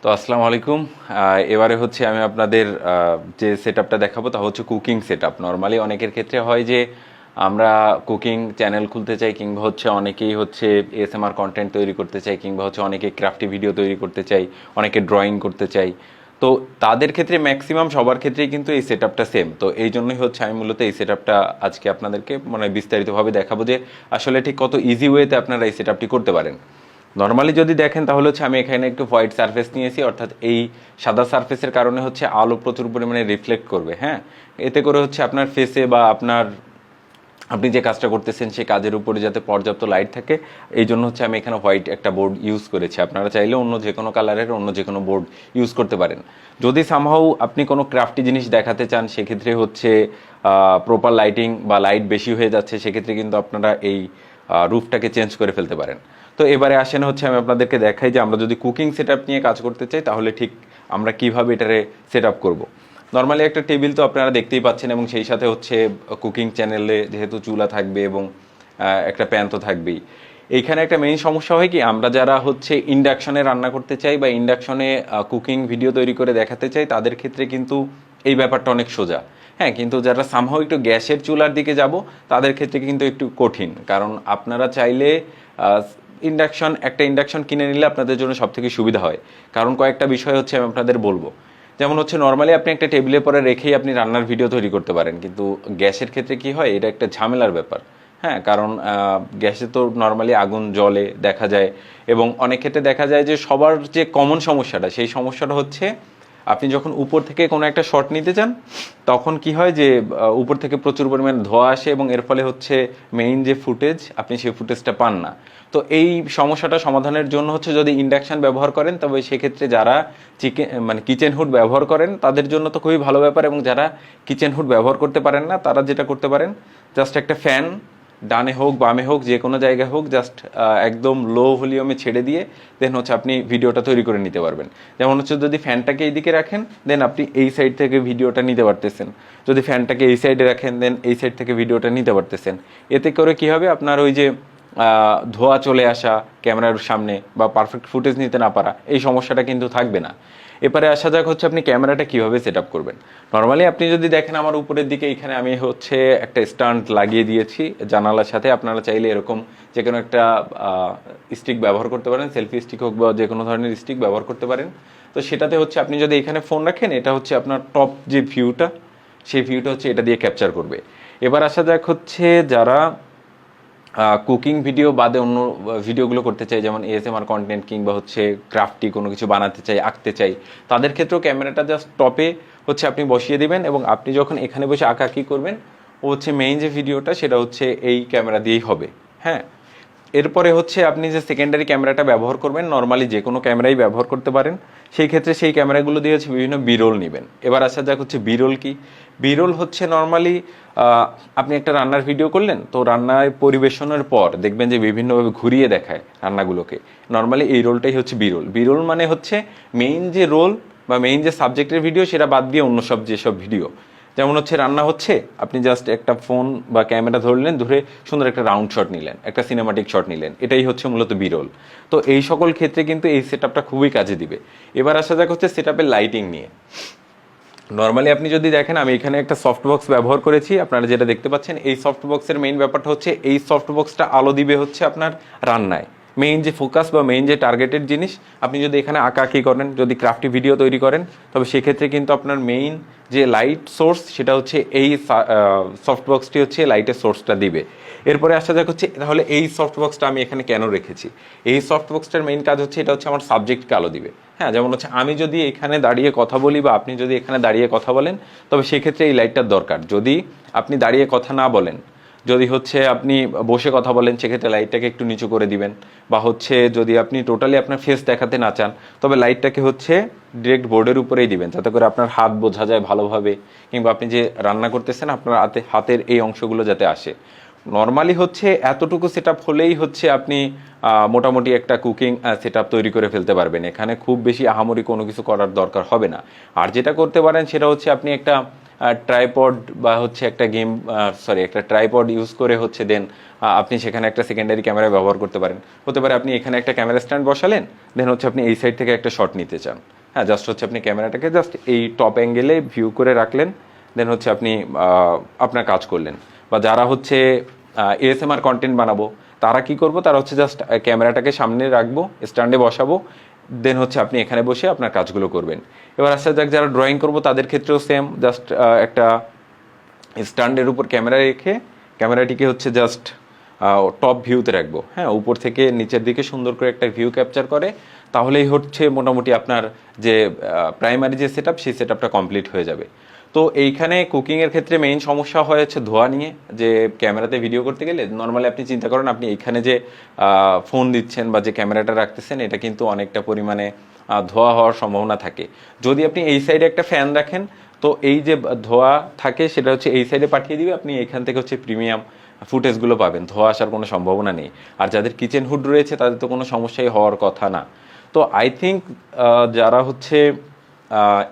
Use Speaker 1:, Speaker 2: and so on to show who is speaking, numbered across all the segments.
Speaker 1: তো আসসালামু আলাইকুম। এবারে হচ্ছে আমি আপনাদের যে সেটআপটা দেখাবো তা হচ্ছে কুকিং সেটআপ। নর্মালি অনেকের ক্ষেত্রে হয় যে আমরা কুকিং চ্যানেল খুলতে চাই, কিংবা হচ্ছে অনেকেই হচ্ছে এএসএমআর কন্টেন্ট তৈরি করতে চাই, কিংবা হচ্ছে অনেকে ক্রাফটি ভিডিও তৈরি করতে চাই, অনেকে ড্রয়িং করতে চাই। তো তাদের ক্ষেত্রে ম্যাক্সিমাম সবার ক্ষেত্রেই কিন্তু এই সেটআপটা সেম। তো এই জন্যই হচ্ছে আমি মূলত এই সেটআপটা আজকে আপনাদেরকে মানে বিস্তারিতভাবে দেখাবো যে আসলে ঠিক কত ইজি ওয়েতে আপনারা এই সেটআপটি করতে পারেন। নর্মালি যদি দেখেন তাহলে হচ্ছে আমি এখানে একটু হোয়াইট সারফেস নিয়েছি, অর্থাৎ এই সাদা সারফেসের কারণে হচ্ছে আলো প্রচুর পরিমাণে রিফ্লেক্ট করবে। হ্যাঁ, এতে করে হচ্ছে আপনার ফেসে বা আপনি যে কাজটা করতেছেন সেই কাজের উপরে যাতে পর্যাপ্ত লাইট থাকে, এই জন্য হচ্ছে আমি এখানে হোয়াইট একটা বোর্ড ইউজ করেছি। আপনারা চাইলে অন্য যে কোনো কালারের অন্য যে কোনো বোর্ড ইউজ করতে পারেন। যদি সামহাউ আপনি কোনো ক্রাফটি জিনিস দেখাতে চান, সেক্ষেত্রে হচ্ছে প্রপার লাইটিং বা লাইট বেশি হয়ে যাচ্ছে, সেক্ষেত্রে কিন্তু আপনারা এই রুফটাকে চেঞ্জ করে ফেলতে পারেন। তো এবারে আসেন হচ্ছে আমি আপনাদেরকে দেখাই যে আমরা যদি কুকিং সেটআপ নিয়ে কাজ করতে চাই তাহলে ঠিক আমরা কিভাবে এটারে সেটআপ করব। নর্মালি একটা টেবিল তো আপনারা দেখতেই পাচ্ছেন, এবং সেই সাথে হচ্ছে কুকিং চ্যানেলে যেহেতু চুলা থাকবে এবং একটা প্যান তো থাকবেই। এইখানে একটা মেইন সমস্যা হয় কি, আমরা যারা হচ্ছে ইন্ডাকশনে রান্না করতে চাই বা ইন্ডাকশনে কুকিং ভিডিও তৈরি করে দেখাতে চাই, তাদের ক্ষেত্রে কিন্তু এই ব্যাপারটা অনেক সোজা। হ্যাঁ, কিন্তু যারা সামহাও একটু গ্যাসের চুলার দিকে যাব, তাদের ক্ষেত্রে কিন্তু একটু কঠিন। কারণ আপনারা চাইলে একটা ইন্ডাকশন কিনে নিলে আপনাদের জন্য সব থেকে সুবিধা হয়। কারণ কয়েকটা বিষয় হচ্ছে আমি আপনাদের বলবো। যেমন হচ্ছে নর্মালি আপনি একটা টেবিলের পরে রেখেই আপনি রান্নার ভিডিও তৈরি করতে পারেন, কিন্তু গ্যাসের ক্ষেত্রে কি হয়, এটা একটা ঝামেলার ব্যাপার। হ্যাঁ, কারণ গ্যাসে তো নর্মালি আগুন জ্বলে দেখা যায়, এবং অনেক ক্ষেত্রে দেখা যায় যে সবার যে কমন সমস্যাটা, সেই সমস্যাটা হচ্ছে আপনি যখন উপর থেকে কোনো একটা শট নিতে চান, তখন কি হয় যে উপর থেকে প্রচুর পরিমাণে ধোঁয়া আসে, এবং এর ফলে হচ্ছে মেইন যে ফুটেজ আপনি সেই ফুটেজটা পান না। তো এই সমস্যাটা সমাধানের জন্য হচ্ছে যদি ইন্ডাকশন ব্যবহার করেন, তবে সেক্ষেত্রে যারা কিচেন হুড ব্যবহার করেন তাদের জন্য তো খুবই ভালো ব্যাপার, এবং যারা কিচেন হুড ব্যবহার করতে পারেন না, তারা যেটা করতে পারেন, জাস্ট একটা ফ্যান ডানে হোক বামে হোক যে কোনো জায়গায় হোক, জাস্ট একদম লো ভলিউমে ছেড়ে দিয়ে দেন হচ্ছে আপনি ভিডিওটা তৈরি করে নিতে পারবেন। যেমন হচ্ছে যদি ফ্যানটাকে এইদিকে রাখেন, দেন আপনি এই সাইড থেকে ভিডিওটা নিতে পারতেছেন। যদি ফ্যানটাকে এই সাইডে রাখেন, দেন এই সাইড থেকে ভিডিওটা নিতে পারতেছেন। এতে করে কি হবে, আপনার ওই যে ধোঁয়া চলে আসা ক্যামেরার সামনে বা পারফেক্ট ফুটেজ নিতে না পারা, এই সমস্যাটা কিন্তু থাকবে না। এবারে আসা যাক হচ্ছে আপনি ক্যামেরাটা কিভাবে সেট আপ করবেন। নর্মালি আপনি যদি দেখেন আমার উপরের দিকে এখানে আমি হচ্ছে একটা স্ট্যান্ড লাগিয়ে দিয়েছি জানালার সাথে। আপনারা চাইলে এরকম যে কোনো একটা স্টিক ব্যবহার করতে পারেন, সেলফি স্টিক হোক বা যে কোনো ধরনের স্টিক ব্যবহার করতে পারেন। তো সেটাতে হচ্ছে আপনি যদি এখানে ফোন রাখেন, এটা হচ্ছে আপনার টপ যে ভিউটা, সেই ভিউটা হচ্ছে এটা দিয়ে ক্যাপচার করবে। এবার আসা যাক হচ্ছে যারা কুকিং ভিডিও বাদে অন্য ভিডিওগুলো করতে চাই, যেমন এএসএমআর কন্টেন্ট কিংবা হচ্ছে ক্রাফটি কোনো কিছু বানাতে চাই, আঁকতে চাই, তাদের ক্ষেত্রেও ক্যামেরাটা জাস্ট টপে হচ্ছে আপনি বসিয়ে দিবেন, এবং আপনি যখন এখানে বসে আঁকাআঁকি করবেন, ও হচ্ছে মেইন যে ভিডিওটা সেটা হচ্ছে এই ক্যামেরা দিয়েই হবে। হ্যাঁ, এরপরে হচ্ছে আপনি যে সেকেন্ডারি ক্যামেরাটা ব্যবহার করবেন, নর্মালি যে কোনো ক্যামেরাই ব্যবহার করতে পারেন। সেই ক্ষেত্রে সেই ক্যামেরাগুলো দিয়ে হচ্ছে বিভিন্ন বিরোল নেবেন। এবার আসা যাক হচ্ছে বিরোল কি। বিরোল হচ্ছে নর্মালি আপনি একটা রান্নার ভিডিও করলেন, তো রান্নায় পরিবেশনের পর দেখবেন যে বিভিন্নভাবে ঘুরিয়ে দেখায় রান্নাগুলোকে। নর্মালি এই রোলটাই হচ্ছে বিরোল। বিরোল মানে হচ্ছে মেইন যে রোল বা মেইন যে সাবজেক্টের ভিডিও, সেটা বাদ দিয়ে অন্য সব যেসব ভিডিও, যেমন হচ্ছে রান্না হচ্ছে, আপনি জাস্ট একটা ফোন বা ক্যামেরা ধরলেন, ধরে সুন্দর একটা রাউন্ড শট নিলেন, একটা সিনেমাটিক শট নিলেন, এটাই হচ্ছে মূলত বিরল। তো এই সকল ক্ষেত্রে কিন্তু এই সেটআপটা খুবই কাজে দিবে। এবার আসা যাক হচ্ছে সেটআপের লাইটিং নিয়ে। নর্মালি আপনি যদি দেখেন, আমি এখানে একটা সফট বক্স ব্যবহার করেছি, আপনারা যেটা দেখতে পাচ্ছেন। এই সফট বক্সের মেইন ব্যাপারটা হচ্ছে এই সফট বক্সটা আলো দিবে হচ্ছে আপনার রান্নায়। মেইন যে ফোকাস বা মেইন যে টার্গেটেড জিনিস, আপনি যদি এখানে আঁকাআঁকি করেন, যদি ক্রাফটি ভিডিও তৈরি করেন, তবে সেক্ষেত্রে কিন্তু আপনার মেইন যে লাইট সোর্স, সেটা হচ্ছে এই সফট বক্সটি হচ্ছে লাইটের সোর্সটা দিবে। এরপরে আসা যাক হচ্ছে তাহলে এই সফট বক্সটা আমি এখানে কেন রেখেছি। এই সফট বক্সটার মেইন কাজ হচ্ছে, এটা হচ্ছে আমার সাবজেক্টকে আলো দিবে। হ্যাঁ, যেমন হচ্ছে আমি যদি এখানে দাঁড়িয়ে কথা বলি বা আপনি যদি এখানে দাঁড়িয়ে কথা বলেন, তবে সেক্ষেত্রে এই লাইটটার দরকার। যদি আপনি দাঁড়িয়ে কথা না বলেন, যদি হচ্ছে আপনি বসে কথা বলেন, সেক্ষেত্রে লাইটটাকে একটু নিচু করে দিবেন। বা হচ্ছে যদি আপনি টোটালি আপনার ফেস দেখাতে না চান, তবে লাইটটাকে হচ্ছে ডিরেক্ট বোর্ডের উপরেই দিবেন, যাতে করে আপনার হাত বোঝা যায় ভালোভাবে, কিংবা আপনি যে রান্না করতেছেন আপনার হাতের এই অংশগুলো যাতে আসে। নর্মালি হচ্ছে এতটুকু সেটআপ হলেই হচ্ছে আপনি মোটামুটি একটা কুকিং সেটআপ তৈরি করে ফেলতে পারবেন। এখানে খুব বেশি আহামরি কোনো কিছু করার দরকার হবে না। আর যেটা করতে পারেন সেটা হচ্ছে আপনি একটা ট্রাইপড বা হচ্ছে একটা একটা ট্রাইপড ইউজ করে হচ্ছে দেন আপনি সেখানে একটা সেকেন্ডারি ক্যামেরা ব্যবহার করতে পারেন। হতে পারে আপনি এখানে একটা ক্যামেরা স্ট্যান্ড বসালেন, দেন হচ্ছে আপনি এই সাইড থেকে একটা শট নিতে চান। হ্যাঁ, জাস্ট হচ্ছে আপনি ক্যামেরাটাকে জাস্ট এই টপ অ্যাঙ্গেলে ভিউ করে রাখলেন, দেন হচ্ছে আপনি আপনার কাজ করলেন। বা যারা হচ্ছে এএসএমআর কন্টেন্ট বানাবো তারা কি করবো, তারা হচ্ছে জাস্ট ক্যামেরাটাকে সামনে রাখবো, স্ট্যান্ডে বসাবো, দেন হচ্ছে আপনি এখানে বসে আপনার কাজগুলো করবেন। এবার আসা যাক যারা ড্রয়িং করবো তাদের ক্ষেত্রেও সেম, জাস্ট একটা স্ট্যান্ডের উপর ক্যামেরা রেখে ক্যামেরাটিকে হচ্ছে জাস্ট টপ ভিউতে রাখবো। হ্যাঁ, উপর থেকে নিচের দিকে সুন্দর করে একটা ভিউ ক্যাপচার করে, তাহলেই হচ্ছে মোটামুটি আপনার যে প্রাইমারি যে সেটআপ সেই সেটআপটা কমপ্লিট হয়ে যাবে। তো এইখানে কুকিংয়ের ক্ষেত্রে মেইন সমস্যা হয়েছে ধোঁয়া নিয়ে, যে ক্যামেরাতে ভিডিও করতে গেলে নর্মালি আপনি চিন্তা করেন আপনি এইখানে যে ফোন দিচ্ছেন বা যে ক্যামেরাটা রাখতেছেন এটা কিন্তু অনেকটা পরিমাণে ধোঁয়া হওয়ার সম্ভাবনা থাকে। যদি আপনি এই সাইডে একটা ফ্যান রাখেন তো এই যে ধোঁয়া থাকে সেটা হচ্ছে এই সাইডে পাঠিয়ে দিবে, আপনি এখান থেকে হচ্ছে প্রিমিয়াম ফুটেজগুলো পাবেন, ধোঁয়া আসার কোনো সম্ভাবনা নেই। আর যাদের কিচেন হুড রয়েছে তাদের তো কোনো সমস্যাই হওয়ার কথা না। তো আই থিঙ্ক যারা হচ্ছে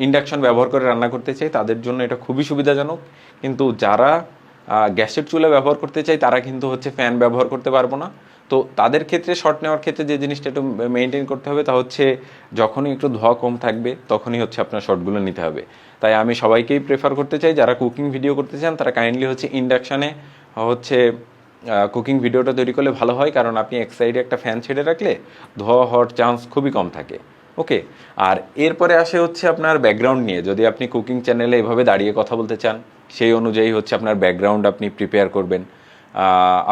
Speaker 1: ইন্ডাকশন ব্যবহার করে রান্না করতে চাই তাদের জন্য এটা খুবই সুবিধাজনক, কিন্তু যারা গ্যাসের চুলা ব্যবহার করতে চাই তারা কিন্তু হচ্ছে ফ্যান ব্যবহার করতে পারবো না। তো তাদের ক্ষেত্রে শর্ট নেওয়ার ক্ষেত্রে যে জিনিসটা একটু মেনটেন করতে হবে তা হচ্ছে যখনই একটু ধোঁয়া কম থাকবে তখনই হচ্ছে আপনার শর্টগুলো নিতে হবে। তাই আমি সবাইকেই প্রেফার করতে চাই যারা কুকিং ভিডিও করতে চান তারা কাইন্ডলি হচ্ছে ইন্ডাকশানে হচ্ছে কুকিং ভিডিওটা তৈরি করলে ভালো হয়, কারণ আপনি এক সাইডে একটা ফ্যান ছেড়ে রাখলে ধোঁয়া হওয়ার চান্স খুবই কম থাকে। ওকে, আর এরপরে আসে হচ্ছে আপনার ব্যাকগ্রাউন্ড নিয়ে। যদি আপনি কুকিং চ্যানেলে এভাবে দাঁড়িয়ে কথা বলতে চান সেই অনুযায়ী হচ্ছে আপনার ব্যাকগ্রাউন্ড আপনি প্রিপেয়ার করবেন।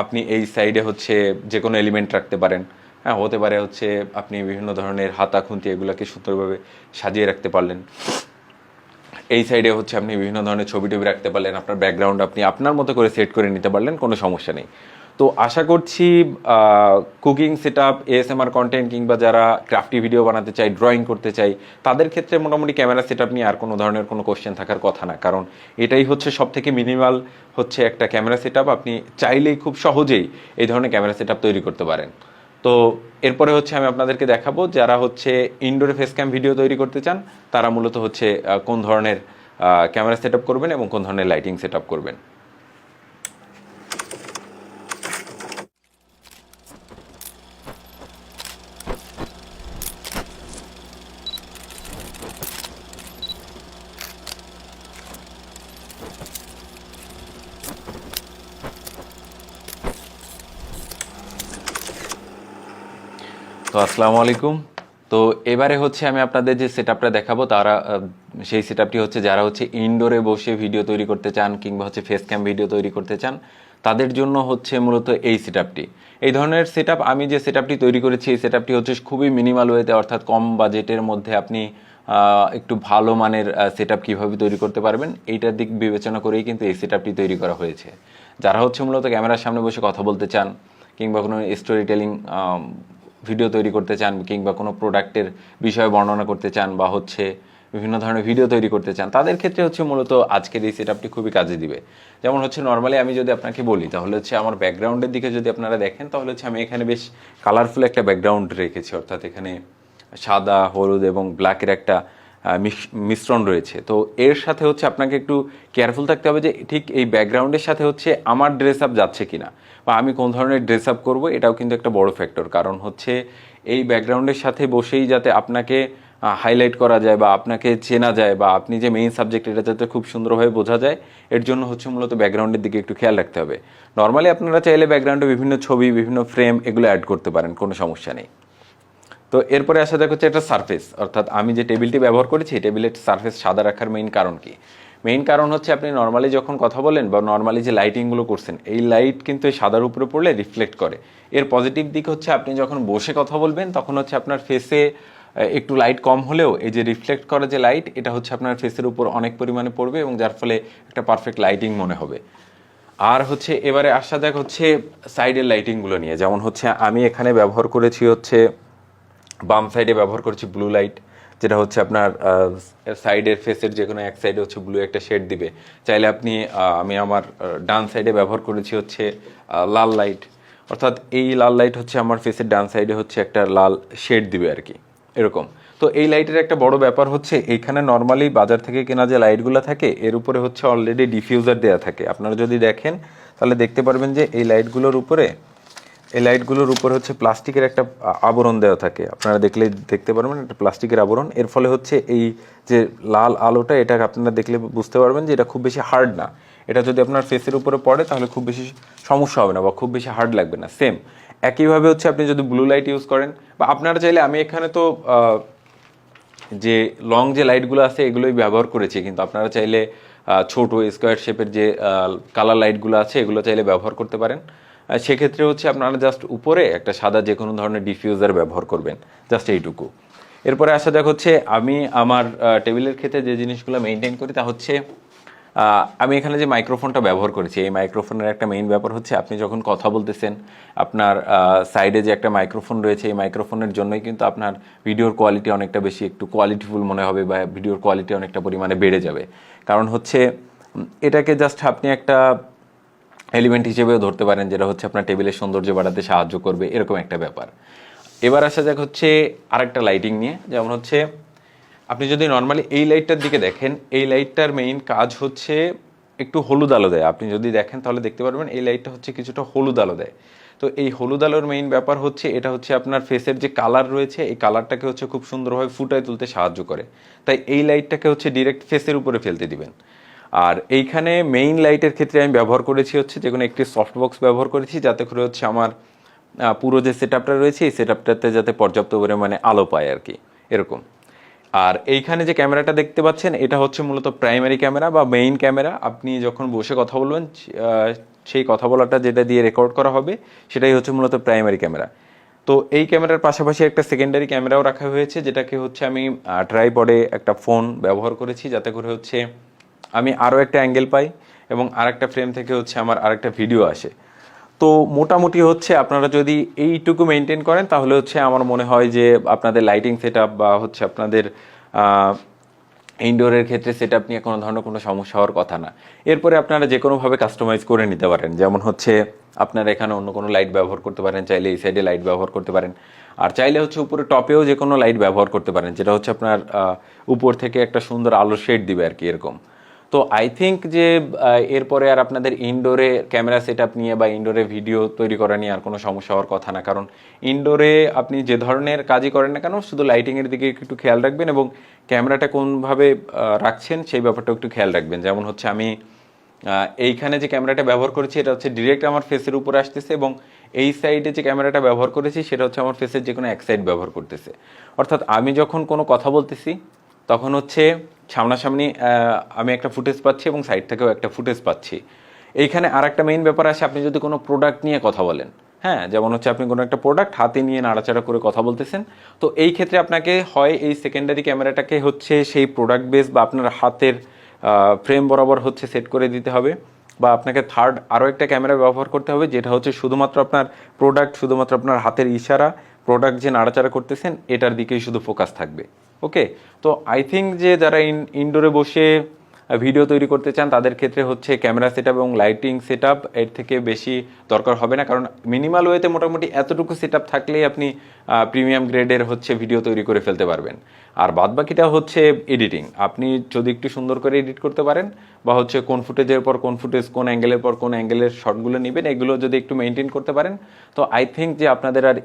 Speaker 1: আপনি এই সাইডে হচ্ছে যে কোনো এলিমেন্ট রাখতে পারেন। হ্যাঁ, হতে পারে হচ্ছে আপনি বিভিন্ন ধরনের হাতা খুন্তি এগুলোকে সুন্দরভাবে সাজিয়ে রাখতে পারলেন। এই সাইডে হচ্ছে আপনি বিভিন্ন ধরনের ছবি টবি রাখতে পারলেন, আপনার ব্যাকগ্রাউন্ড আপনি আপনার মতো করে সেট করে নিতে পারলেন, কোনো সমস্যা নেই। তো আশা করছি cooking set up, ASMR content কিংবা যারা ক্রাফটি ভিডিও বানাতে চাই, ড্রয়িং করতে চাই তাদের ক্ষেত্রে মোটামুটি ক্যামেরা সেট আপ নিয়ে আর কোনো ধরনের কোনো কোশ্চেন থাকার কথা না, কারণ এটাই হচ্ছে সব থেকে মিনিমাল হচ্ছে একটা ক্যামেরা সেট আপ। আপনি চাইলেই খুব সহজেই এই ধরনের ক্যামেরা সেট আপ তৈরি করতে পারেন। তো এরপরে হচ্ছে আমি আপনাদেরকে দেখাবো যারা হচ্ছে ইনডোরে ফেস ক্যাম ভিডিও তৈরি করতে চান তারা মূলত হচ্ছে কোন ধরনের ক্যামেরা সেট আপ করবেন এবং কোন ধরনের লাইটিং সেট আপ করবেন। তো আসসালামু আলাইকুম। তো এবারে হচ্ছে আমি আপনাদের যে সেটআপটা দেখাবো তারা সেই সেটআপটি হচ্ছে যারা হচ্ছে ইনডোরে বসে ভিডিও তৈরি করতে চান কিংবা হচ্ছে ফেস ক্যাম ভিডিও তৈরি করতে চান তাদের জন্য হচ্ছে মূলত এই সেটআপটি। এই ধরনের সেটআপ আমি যে সেটআপটি তৈরি করেছি এই সেটআপটি হচ্ছে খুবই মিনিমাল ওয়েতে, অর্থাৎ কম বাজেটের মধ্যে আপনি একটু ভালো মানের সেটআপ কীভাবে তৈরি করতে পারবেন এইটার দিক বিবেচনা করেই কিন্তু এই সেটআপটি তৈরি করা হয়েছে। যারা হচ্ছে মূলত ক্যামেরার সামনে বসে কথা বলতে চান কিংবা কোনো স্টোরি টেলিং ভিডিও তৈরি করতে চান কিংবা কোনো প্রোডাক্টের বিষয়ে বর্ণনা করতে চান বা হচ্ছে বিভিন্ন ধরনের ভিডিও তৈরি করতে চান তাদের ক্ষেত্রে হচ্ছে মূলত আজকের এই সেটআপটি খুবই কাজে দিবে। যেমন হচ্ছে নর্মালি আমি যদি আপনাকে বলি তাহলে হচ্ছে আমার ব্যাকগ্রাউন্ডের দিকে যদি আপনারা দেখেন তাহলে হচ্ছে আমি এখানে বেশ কালারফুল একটা ব্যাকগ্রাউন্ড রেখেছি, অর্থাৎ এখানে সাদা, হলুদ এবং ব্ল্যাকের একটা মিশ্রণ রয়েছে। তো এর সাথে হচ্ছে আপনাকে একটু কেয়ারফুল থাকতে হবে যে ঠিক এই ব্যাকগ্রাউন্ডের সাথে হচ্ছে আমার ড্রেস আপ যাচ্ছে কিনা বা আমি কোন ধরনের ড্রেস আপ করবো, এটাও কিন্তু একটা বড় ফ্যাক্টর। কারণ হচ্ছে এই ব্যাকগ্রাউন্ডের সাথে বসেই যাতে আপনাকে হাইলাইট করা যায় বা আপনাকে চেনা যায় বা আপনি যে মেইন সাবজেক্ট এটা যাতে খুব সুন্দরভাবে বোঝা যায়, এর জন্য হচ্ছে মূলত ব্যাকগ্রাউন্ডের দিকে একটু খেয়াল রাখতে হবে। নর্মালি আপনারা চাইলে ব্যাকগ্রাউন্ডে বিভিন্ন ছবি, বিভিন্ন ফ্রেম এগুলো অ্যাড করতে পারেন, কোনো সমস্যা নেই। তো এরপরে আসা যাক হচ্ছে একটা সারফেস, অর্থাৎ আমি যে টেবিলটি ব্যবহার করেছি টেবিলের সারফেস সাদা রাখার মেইন কারণ কি? মেইন কারণ হচ্ছে আপনি নর্মালি যখন কথা বলেন বা নর্মালি যে লাইটিংগুলো করছেন এই লাইট কিন্তু এই সাদার উপরে পড়লে রিফ্লেক্ট করে। এর পজিটিভ দিক হচ্ছে আপনি যখন বসে কথা বলবেন তখন হচ্ছে আপনার ফেসে একটু লাইট কম হলেও এই যে রিফ্লেক্ট করা যে লাইট এটা হচ্ছে আপনার ফেসের উপর অনেক পরিমাণে পড়বে এবং যার ফলে একটা পারফেক্ট লাইটিং মনে হবে। আর হচ্ছে এবারে আসা যাক হচ্ছে সাইডের লাইটিংগুলো নিয়ে। যেমন হচ্ছে আমি এখানে ব্যবহার করেছি হচ্ছে বাম সাইডে ব্যবহার করছি ব্লু লাইট, যেটা হচ্ছে আপনার সাইডের ফেসের যে কোনো এক সাইডে হচ্ছে ব্লু একটা শেড দিবে। চাইলে আপনি আমি আমার ডান সাইডে ব্যবহার করেছি হচ্ছে লাল লাইট, অর্থাৎ এই লাল লাইট হচ্ছে আমার ফেসের ডান সাইডে হচ্ছে একটা লাল শেড দিবে আর কি। এরকম। তো এই লাইটের একটা বড় ব্যাপার হচ্ছে এইখানে নর্মালি বাজার থেকে কেনা যে লাইটগুলো থাকে এর উপরে হচ্ছে অলরেডি ডিফিউজার দেওয়া থাকে। আপনারা যদি দেখেন তাহলে দেখতে পারবেন যে এই লাইটগুলোর উপরে হচ্ছে প্লাস্টিকের একটা আবরণ দেওয়া থাকে। আপনারা দেখলে দেখতে পারবেন একটা প্লাস্টিকের আবরণ। এর ফলে হচ্ছে এই যে লাল আলোটা, এটা আপনারা দেখলে বুঝতে পারবেন যে এটা খুব বেশি হার্ড না। এটা যদি আপনার ফেসের উপরে পড়ে তাহলে খুব বেশি সমস্যা হবে না বা খুব বেশি হার্ড লাগবে না। সেম একইভাবে হচ্ছে আপনি যদি ব্লু লাইট ইউজ করেন বা আপনারা চাইলে, আমি এখানে তো যে লং যে লাইটগুলো আছে এগুলোই ব্যবহার করেছি, কিন্তু আপনারা চাইলে ছোট স্কোয়ার শেপের যে কালার লাইটগুলো আছে এগুলো চাইলে ব্যবহার করতে পারেন। সেক্ষেত্রে হচ্ছে আপনারা জাস্ট উপরে একটা সাদা যে কোনো ধরনের ডিফিউজার ব্যবহার করবেন, জাস্ট এইটুকু। এরপরে আসা যাক হচ্ছে আমি আমার টেবিলের ক্ষেত্রে যে জিনিসগুলো মেনটেন করি তা হচ্ছে আমি এখানে যে মাইক্রোফোনটা ব্যবহার করেছি এই মাইক্রোফোনের একটা মেইন ব্যাপার হচ্ছে আপনি যখন কথা বলতেছেন আপনার সাইডে যে একটা মাইক্রোফোন রয়েছে এই মাইক্রোফোনের জন্যই কিন্তু আপনার ভিডিওর কোয়ালিটি অনেকটা বেশি একটু কোয়ালিটিফুল মনে হবে বা ভিডিওর কোয়ালিটি অনেকটা পরিমাণে বেড়ে যাবে। কারণ হচ্ছে এটাকে জাস্ট আপনি একটা এলিমেন্ট হিসেবেও ধরতে পারেন, যেটা হচ্ছে আপনার টেবিলের সৌন্দর্য বাড়াতে সাহায্য করবে, এরকম একটা ব্যাপার। এবার আসা যাক হচ্ছে আরেকটা লাইটিং নিয়ে। যেমন হচ্ছে আপনি যদি নর্মালি এই লাইটটার দিকে দেখেন, এই লাইটটার মেইন কাজ হচ্ছে একটু হলুদ আলো দেয়। আপনি যদি দেখেন তাহলে দেখতে পারবেন এই লাইটটা হচ্ছে কিছুটা হলুদ আলো দেয়। তো এই হলুদ আলোর মেইন ব্যাপার হচ্ছে এটা হচ্ছে আপনার ফেসের যে কালার রয়েছে এই কালারটাকে হচ্ছে খুব সুন্দরভাবে ফুটায় তুলতে সাহায্য করে। তাই এই লাইটটাকে হচ্ছে ডিরেক্ট ফেসের উপরে ফেলতে দিবেন। আর এইখানে মেইন লাইটের ক্ষেত্রে আমি ব্যবহার করেছি হচ্ছে যে কোনো একটি সফট বক্স ব্যবহার করেছি, যাতে করে হচ্ছে আমার পুরো যে সেটআপটা রয়েছে এই সেটআপটাতে যাতে পর্যাপ্ত পরিমাণে আলো পায় আর কি, এরকম। আর এইখানে যে ক্যামেরাটা দেখতে পাচ্ছেন এটা হচ্ছে মূলত প্রাইমারি ক্যামেরা বা মেইন ক্যামেরা। আপনি যখন বসে কথা বলবেন সেই কথা বলাটা যেটা দিয়ে রেকর্ড করা হবে সেটাই হচ্ছে মূলত প্রাইমারি ক্যামেরা। তো এই ক্যামেরার পাশাপাশি একটা সেকেন্ডারি ক্যামেরাও রাখা হয়েছে, যেটাকে হচ্ছে আমি ট্রাইপডে একটা ফোন ব্যবহার করেছি, যাতে করে হচ্ছে আমি আরও একটা অ্যাঙ্গেল পাই এবং আরেকটা ফ্রেম থেকে হচ্ছে আমার আরেকটা ভিডিও আসে। তো মোটামুটি হচ্ছে আপনারা যদি এইটুকু মেনটেন করেন তাহলে হচ্ছে আমার মনে হয় যে আপনাদের লাইটিং সেটআপ বা হচ্ছে আপনাদের ইনডোরের ক্ষেত্রে সেটআপ নিয়ে কোনো ধরনের কোনো সমস্যা হওয়ার কথা না। এরপরে আপনারা যে কোনোভাবে কাস্টমাইজ করে নিতে পারেন। যেমন হচ্ছে আপনারা এখানে অন্য কোনো লাইট ব্যবহার করতে পারেন, চাইলে এই সাইডে লাইট ব্যবহার করতে পারেন, আর চাইলে হচ্ছে উপরে টপেও যে কোনো লাইট ব্যবহার করতে পারেন, যেটা হচ্ছে আপনার উপর থেকে একটা সুন্দর আলো শেড দিবে আর কি, এরকম। তো আই থিঙ্ক যে এরপরে আর আপনাদের ইনডোরে ক্যামেরা সেটআপ নিয়ে বা ইনডোরে ভিডিও তৈরি করা নিয়ে আর কোনো সমস্যা হওয়ার কথা না। কারণ ইনডোরে আপনি যে ধরনের কাজই করেন না কেন শুধু লাইটিংয়ের দিকে একটু খেয়াল রাখবেন এবং ক্যামেরাটা কোনভাবে রাখছেন সেই ব্যাপারটা একটু খেয়াল রাখবেন। যেমন হচ্ছে আমি এইখানে যে ক্যামেরাটা ব্যবহার করেছি এটা হচ্ছে ডিরেক্ট আমার ফেসের উপরে আসতেছে এবং এই সাইডে যে ক্যামেরাটা ব্যবহার করেছি সেটা হচ্ছে আমার ফেসের যে কোনো এক সাইড ব্যবহার করতেছে। অর্থাৎ আমি যখন কোনো কথা বলতেছি তখন হচ্ছে সামনাসামনি আমি একটা ফুটেজ পাচ্ছি এবং সাইড থেকেও একটা ফুটেজ পাচ্ছি। এইখানে আর একটা মেইন ব্যাপার আসে, আপনি যদি কোনো প্রোডাক্ট নিয়ে কথা বলেন, হ্যাঁ, যেমন হচ্ছে আপনি কোনো একটা প্রোডাক্ট হাতে নিয়ে নাড়াচাড়া করে কথা বলতেছেন, তো এই ক্ষেত্রে আপনাকে হয় এই সেকেন্ডারি ক্যামেরাটাকে হচ্ছে সেই প্রোডাক্ট বেস বা আপনার হাতের ফ্রেম বরাবর হচ্ছে সেট করে দিতে হবে, বা আপনাকে থার্ড আরও একটা ক্যামেরা ব্যবহার করতে হবে যেটা হচ্ছে শুধুমাত্র আপনার প্রোডাক্ট, শুধুমাত্র আপনার হাতের ইশারা, প্রোডাক্ট যে নাড়াচাড়া করতেছেন এটার দিকেই শুধু ফোকাস থাকবে। ওকে, তো আই থিঙ্ক যে যারা ইনডোরে বসে ভিডিও তৈরি করতে চান তাদের ক্ষেত্রে হচ্ছে ক্যামেরা সেটআপ এবং লাইটিং সেটআপ এর থেকে বেশি দরকার হবে না, কারণ মিনিমাল ওয়েতে মোটামুটি এতটুকু সেটআপ থাকলেই আপনি প্রিমিয়াম গ্রেডের হচ্ছে ভিডিও তৈরি করে ফেলতে পারবেন। আর বাদবাকিটা হচ্ছে এডিটিং। আপনি যদি একটু সুন্দর করে এডিট করতে পারেন বা হচ্ছে কোন ফুটেজের পর কোন ফুটেজ, কোন অ্যাঙ্গেলের পর কোন অ্যাঙ্গেলের শটগুলো নেবেন, এগুলো যদি একটু মেনটেন করতে পারেন তো আই থিঙ্ক যে আপনাদের আর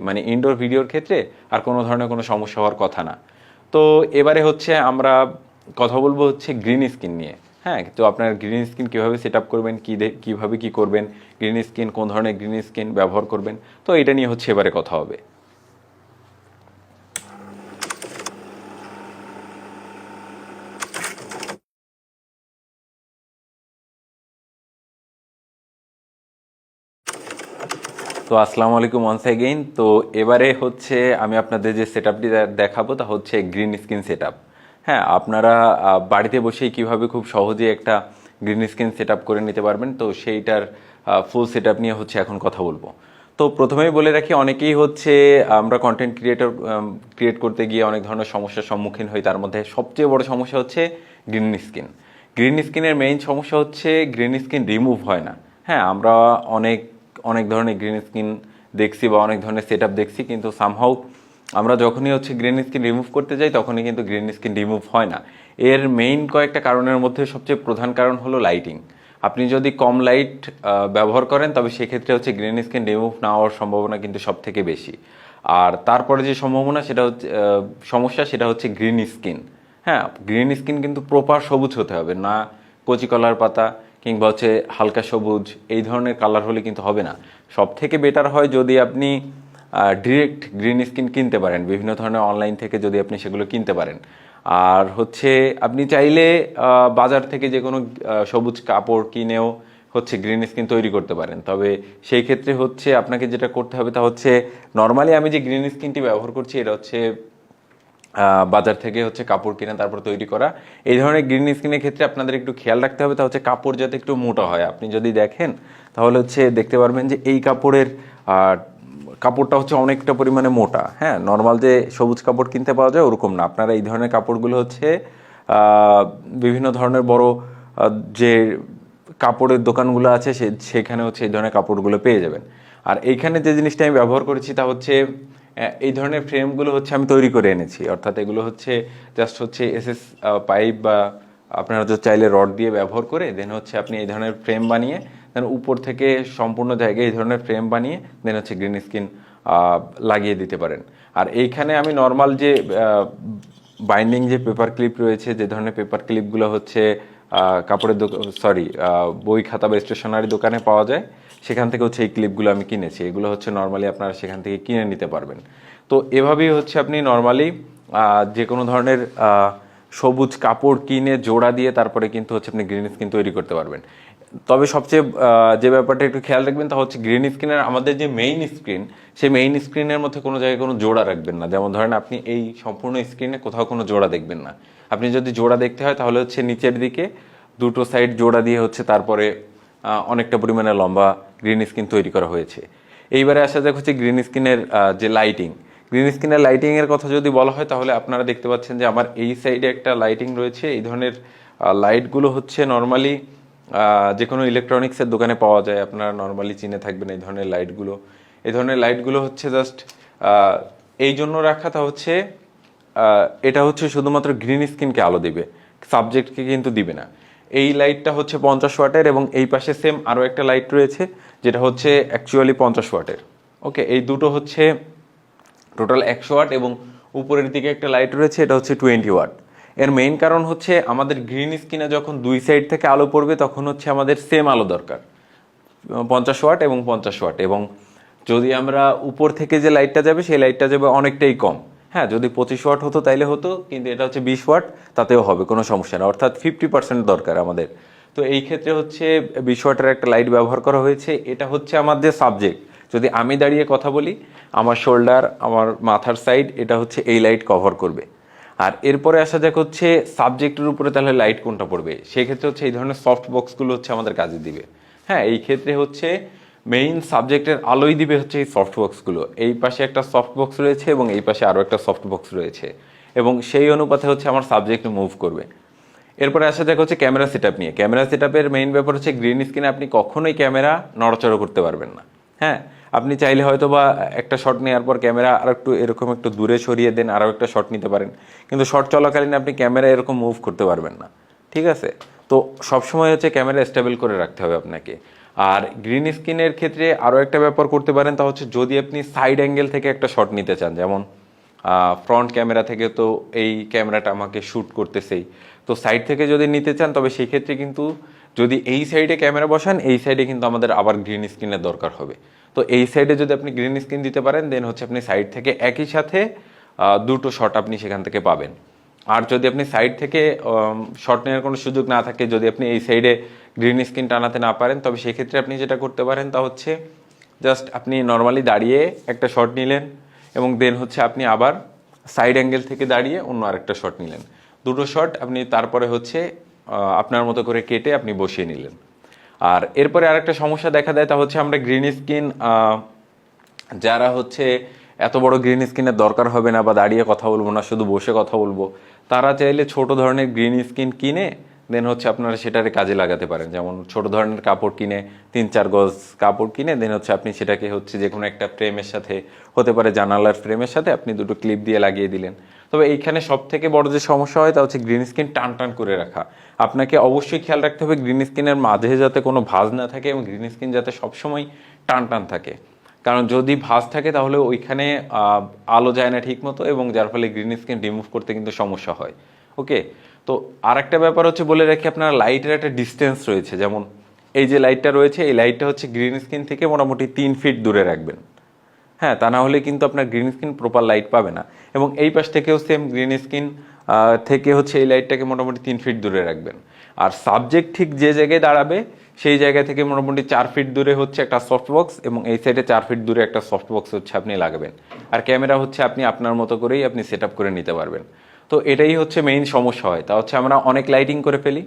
Speaker 1: মানে ইনডোর ভিডিওর ক্ষেত্রে আর কোনো ধরনের কোনো সমস্যা হওয়ার কথা না। তো এবারে হচ্ছে আমরা কথা বলবো হচ্ছে গ্রিন স্ক্রিন নিয়ে। হ্যাঁ, তো আপনার গ্রিন স্ক্রিন কীভাবে সেট আপ করবেন, কীভাবে কী করবেন, গ্রিন স্ক্রিন কোন ধরনের গ্রিন স্ক্রিন ব্যবহার করবেন, তো এটা নিয়ে হচ্ছে এবারে কথা হবে। তো আসসালামু আলাইকুম ওয়ান্স অ্যাগেইন। তো এবারে হচ্ছে আমি আপনাদের যে সেটআপটি দেখাবো তা হচ্ছে গ্রিন স্ক্রিন সেটআপ। হ্যাঁ, আপনারা বাড়িতে বসেই কিভাবে খুব সহজে একটা গ্রিন স্ক্রিন সেটআপ করে নিতে পারবেন, তো সেইটার ফুল সেটআপ নিয়ে হচ্ছে এখন কথা বলবো। তো প্রথমেই বলে রাখি, অনেকেই হচ্ছে আমরা কন্টেন্ট ক্রিয়েট করতে গিয়ে অনেক ধরনের সমস্যার সম্মুখীন হই। তার মধ্যে সবচেয়ে বড় সমস্যা হচ্ছে গ্রিন স্ক্রিন। গ্রিন স্ক্রিনের মেইন সমস্যা হচ্ছে গ্রিন স্ক্রিন রিমুভ হয় না। হ্যাঁ, আমরা অনেক অনেক ধরনের গ্রিন স্ক্রিন দেখছি বা অনেক ধরনের সেটআপ দেখছি, কিন্তু সামহাউ আমরা যখনই হচ্ছে গ্রিন স্ক্রিন রিমুভ করতে যাই তখনই কিন্তু গ্রিন স্ক্রিন রিমুভ হয় না। এর মেইন কয়েকটা কারণের মধ্যে সবচেয়ে প্রধান কারণ হলো লাইটিং। আপনি যদি কম লাইট ব্যবহার করেন তবে সেক্ষেত্রে হচ্ছে গ্রিন স্ক্রিন রিমুভ না হওয়ার সম্ভাবনা কিন্তু সব থেকে বেশি। আর তারপরে যে সম্ভাবনা সেটা হচ্ছে সমস্যা সেটা হচ্ছে গ্রিন স্কিন। হ্যাঁ, গ্রিন স্কিন কিন্তু প্রপার সবুজ হতে হবে, না কচি কলার পাতা কিংবা হচ্ছে হালকা সবুজ এই ধরনের কালার হলে কিন্তু হবে না। সব থেকে বেটার হয় যদি আপনি ডিরেক্ট গ্রিন স্কিন কিনতে পারেন, বিভিন্ন ধরনের অনলাইন থেকে যদি আপনি সেগুলো কিনতে পারেন। আর হচ্ছে আপনি চাইলে বাজার থেকে যে কোনো সবুজ কাপড় কিনেও হচ্ছে গ্রিন স্কিন তৈরি করতে পারেন। তবে সেই ক্ষেত্রে হচ্ছে আপনাকে যেটা করতে হবে তা হচ্ছে, নর্মালি আমি যে গ্রিন স্কিনটি ব্যবহার করছি এটা হচ্ছে বাজার থেকে হচ্ছে কাপড় কিনে তারপর তৈরি করা। এই ধরনের গ্রিন স্কিনের ক্ষেত্রে আপনাদের একটু খেয়াল রাখতে হবে তা হচ্ছে কাপড় যাতে একটু মোটা হয়। আপনি যদি দেখেন তাহলে হচ্ছে দেখতে পারবেন যে এই কাপড়ের কাপড়টা হচ্ছে অনেকটা পরিমাণে মোটা। হ্যাঁ, নর্মাল যে সবুজ কাপড় কিনতে পাওয়া যায় ওরকম না। আপনারা এই ধরনের কাপড়গুলো হচ্ছে বিভিন্ন ধরনের বড় যে কাপড়ের দোকানগুলো আছে সেখানে হচ্ছে এই ধরনের কাপড়গুলো পেয়ে যাবেন। আর এইখানে যে জিনিসটা আমি ব্যবহার করেছি তা হচ্ছে এই ধরনের ফ্রেমগুলো হচ্ছে আমি তৈরি করে এনেছি। অর্থাৎ এগুলো হচ্ছে জাস্ট হচ্ছে এসএস পাইপ বা আপনারা যদি চাইলে রড দিয়ে ব্যবহার করে দেন হচ্ছে আপনি এই ধরনের ফ্রেম বানিয়ে দেন উপর থেকে সম্পূর্ণ জায়গায় এই ধরনের ফ্রেম বানিয়ে দেন হচ্ছে গ্রিন স্ক্রিন লাগিয়ে দিতে পারেন। আর এইখানে আমি নর্মাল যে বাইন্ডিং যে পেপার ক্লিপ রয়েছে, যে ধরনের পেপার ক্লিপগুলো হচ্ছে কাপড়ের বই খাতা বা স্টেশনারি দোকানে পাওয়া যায় সেখান থেকে হচ্ছে এই ক্লিপগুলো আমি কিনেছি। এগুলো হচ্ছে নর্মালি আপনারা সেখান থেকে কিনে নিতে পারবেন। তো এভাবেই হচ্ছে আপনি নর্মালি যে কোনো ধরনের সবুজ কাপড় কিনে জোড়া দিয়ে তারপরে কিন্তু হচ্ছে আপনি গ্রিন স্ক্রিন তৈরি করতে পারবেন। তবে সবচেয়ে যে ব্যাপারটা একটু খেয়াল রাখবেন তা হচ্ছে গ্রিন স্ক্রিনের আমাদের যে মেইন স্ক্রিন, সেই মেইন স্ক্রিনের মধ্যে কোনো জায়গায় কোনো জোড়া রাখবেন না। যেমন ধরেন আপনি এই সম্পূর্ণ স্ক্রিনে কোথাও কোনো জোড়া দেখবেন না। আপনি যদি জোড়া দেখতে হয় তাহলে হচ্ছে নিচের দিকে দুটো সাইড জোড়া দিয়ে হচ্ছে তারপরে অনেকটা পরিমাণে লম্বা গ্রিন স্ক্রিন তৈরি করা হয়েছে। এইবারে আসা যাক হচ্ছে গ্রিন স্ক্রিনের যে লাইটিং। গ্রিন স্ক্রিনের লাইটিংয়ের কথা যদি বলা হয় তাহলে আপনারা দেখতে পাচ্ছেন যে আমার এই সাইডে একটা লাইটিং রয়েছে। এই ধরনের লাইটগুলো হচ্ছে নর্মালি যে কোনো ইলেকট্রনিক্সের দোকানে পাওয়া যায়। আপনারা নর্মালি চিনে থাকবেন এই ধরনের লাইটগুলো। এই ধরনের লাইটগুলো হচ্ছে জাস্ট এই জন্য রাখা তা হচ্ছে এটা হচ্ছে শুধুমাত্র গ্রিন স্ক্রিনকে আলো দিবে, সাবজেক্টকে কিন্তু দিবে না। এই লাইটটা হচ্ছে 50 ওয়াটের এবং এই পাশে সেম আরও একটা লাইট রয়েছে যেটা হচ্ছে অ্যাকচুয়ালি 50 ওয়াটের। ওকে, এই দুটো হচ্ছে টোটাল 100 ওয়াট এবং উপরের দিকে একটা লাইট রয়েছে এটা হচ্ছে 20 ওয়াট। এর মেইন কারণ হচ্ছে আমাদের গ্রিন স্ক্রিনে যখন দুই সাইড থেকে আলো পড়বে তখন হচ্ছে আমাদের সেম আলো দরকার, 50 ওয়াট এবং 50 ওয়াট। এবং যদি আমরা উপর থেকে যে লাইটটা যাবে সেই লাইটটা যাবে অনেকটাই কম। হ্যাঁ, যদি 25 ওয়াট হতো তাইলে হতো, কিন্তু এটা হচ্ছে 20 ওয়াট, তাতেও হবে, কোনো সমস্যা না। অর্থাৎ 50% দরকার আমাদের। তো এই ক্ষেত্রে হচ্ছে 20 ওয়াটের একটা লাইট ব্যবহার করা হয়েছে। এটা হচ্ছে আমাদের সাবজেক্ট। যদি আমি দাঁড়িয়ে কথা বলি, আমার শোল্ডার, আমার মাথার সাইড, এটা হচ্ছে এই লাইট কভার করবে। আর এরপরে আসা যাক হচ্ছে সাবজেক্টের উপরে তাহলে লাইট কোনটা পড়বে। সেক্ষেত্রে হচ্ছে এই ধরনের সফট বক্সগুলো হচ্ছে আমাদের কাজে দিবে। হ্যাঁ, এই ক্ষেত্রে হচ্ছে মেইন সাবজেক্টের আলোই দিবে হচ্ছে এই সফট বক্সগুলো। এই পাশে একটা সফট বক্স রয়েছে এবং এই পাশে আরও একটা সফট বক্স রয়েছে এবং সেই অনুপাতে হচ্ছে আমার সাবজেক্ট মুভ করবে। এরপরে আসা যাক হচ্ছে ক্যামেরা সেটআপ নিয়ে। ক্যামেরা সেটআপের মেইন ব্যাপার হচ্ছে গ্রিন স্ক্রিনে আপনি কখনোই ক্যামেরা নড়াচড়া করতে পারবেন না। হ্যাঁ, আপনি চাইলে হয়তো বা একটা শট নেওয়ার পর ক্যামেরা আর একটু এরকম একটু দূরে সরিয়ে দেন, আরও একটা শট নিতে পারেন, কিন্তু শট চলাকালীন আপনি ক্যামেরা এরকম মুভ করতে পারবেন না। ঠিক আছে, তো সবসময় হচ্ছে ক্যামেরা স্টেবল করে রাখতে হবে আপনাকে। আর গ্রিন স্ক্রিনের ক্ষেত্রে আরও একটা ব্যাপার করতে পারেন তা হচ্ছে যদি আপনি সাইড অ্যাঙ্গেল থেকে একটা শট নিতে চান, যেমন ফ্রন্ট ক্যামেরা থেকে তো এই ক্যামেরাটা আমাকে শ্যুট করতেছেই, তো সাইড থেকে যদি নিতে চান তবে সেই ক্ষেত্রে কিন্তু যদি এই সাইডে ক্যামেরা বসান এই সাইডে কিন্তু আমাদের আবার গ্রিন স্ক্রিনের দরকার হবে। তো এই সাইডে যদি আপনি গ্রিন স্ক্রিন দিতে পারেন দেন হচ্ছে আপনি সাইড থেকে একই সাথে দুটো শট আপনি সেখান থেকে পাবেন। আর যদি আপনি সাইড থেকে শট নেওয়ার কোনো সুযোগ না থাকে, যদি আপনি এই সাইডে গ্রিন স্ক্রিন টানাতে না পারেন, তবে সেক্ষেত্রে আপনি যেটা করতে পারেন তা হচ্ছে জাস্ট আপনি নর্মালি দাঁড়িয়ে একটা শট নিলেন এবং দেন হচ্ছে আপনি আবার সাইড অ্যাঙ্গেল থেকে দাঁড়িয়ে অন্য আরেকটা শট নিলেন। দুটো শট আপনি তারপরে হচ্ছে আপনার মতো করে কেটে আপনি বসিয়ে নিলেন। আর এরপরে আরেকটা সমস্যা দেখা দেয় তা হচ্ছে আমরা গ্রিন স্ক্রিন যারা হচ্ছে এত বড় গ্রিন স্ক্রিনের দরকার হবে না বা দাঁড়িয়ে কথা বলবো না, শুধু বসে কথা বলবো, তারা চাইলে ছোট ধরনের গ্রিন স্ক্রিন কিনে দেন হচ্ছে আপনারা সেটারে কাজে লাগাতে পারেন। যেমন ছোট ধরনের কাপড় কিনে 3-4 গজ কাপড় কিনে দেন হচ্ছে আপনি সেটাকে হচ্ছে যে কোনো একটা ফ্রেমের সাথে, হতে পারে জানালার ফ্রেমের সাথে, আপনি দুটো ক্লিপ দিয়ে লাগিয়ে দিলেন। তবে এইখানে সব থেকে বড় যে সমস্যা হয় তা হচ্ছে গ্রিন স্ক্রিন টান টান করে রাখা। আপনাকে অবশ্যই খেয়াল রাখতে হবে গ্রিন স্ক্রিনের মাঝে যাতে কোনো ভাঁজ না থাকে এবং গ্রিন স্ক্রিন যাতে সবসময় টান টান থাকে। কারণ যদি ভাঁজ থাকে তাহলে ওইখানে আলো যায় না ঠিক মতো এবং যার ফলে গ্রিন স্ক্রিন রিমুভ করতে কিন্তু সমস্যা হয়। ওকে, তো আর একটা ব্যাপার হচ্ছে বলে রাখি, আপনার লাইটের একটা ডিস্টেন্স রয়েছে। যেমন এই যে লাইটটা রয়েছে, এই লাইটটা হচ্ছে গ্রিন স্ক্রিন থেকে মোটামুটি 3 ফিট দূরে রাখবেন। হ্যাঁ, তা না হলে কিন্তু আপনার গ্রিন স্ক্রিন প্রপার লাইট পাবে না। এবং এই পাশ থেকেও সেম গ্রিন স্ক্রিন থেকে হচ্ছে এই লাইটটাকে মোটামুটি 3 ফিট দূরে রাখবেন। আর সাবজেক্ট ঠিক যে জায়গায় দাঁড়াবে সেই জায়গা থেকে মোটামুটি 4 ফিট দূরে হচ্ছে একটা সফট বক্স এবং এই সাইডে 4 ফিট দূরে একটা সফট বক্স হচ্ছে আপনি লাগাবেন। আর ক্যামেরা হচ্ছে আপনি আপনার মতো করেই আপনি সেট আপ করে নিতে পারবেন। তো এটাই হচ্ছে মেইন সমস্যা হয়, তা হচ্ছে আমরা অনেক লাইটিং করে ফেলি।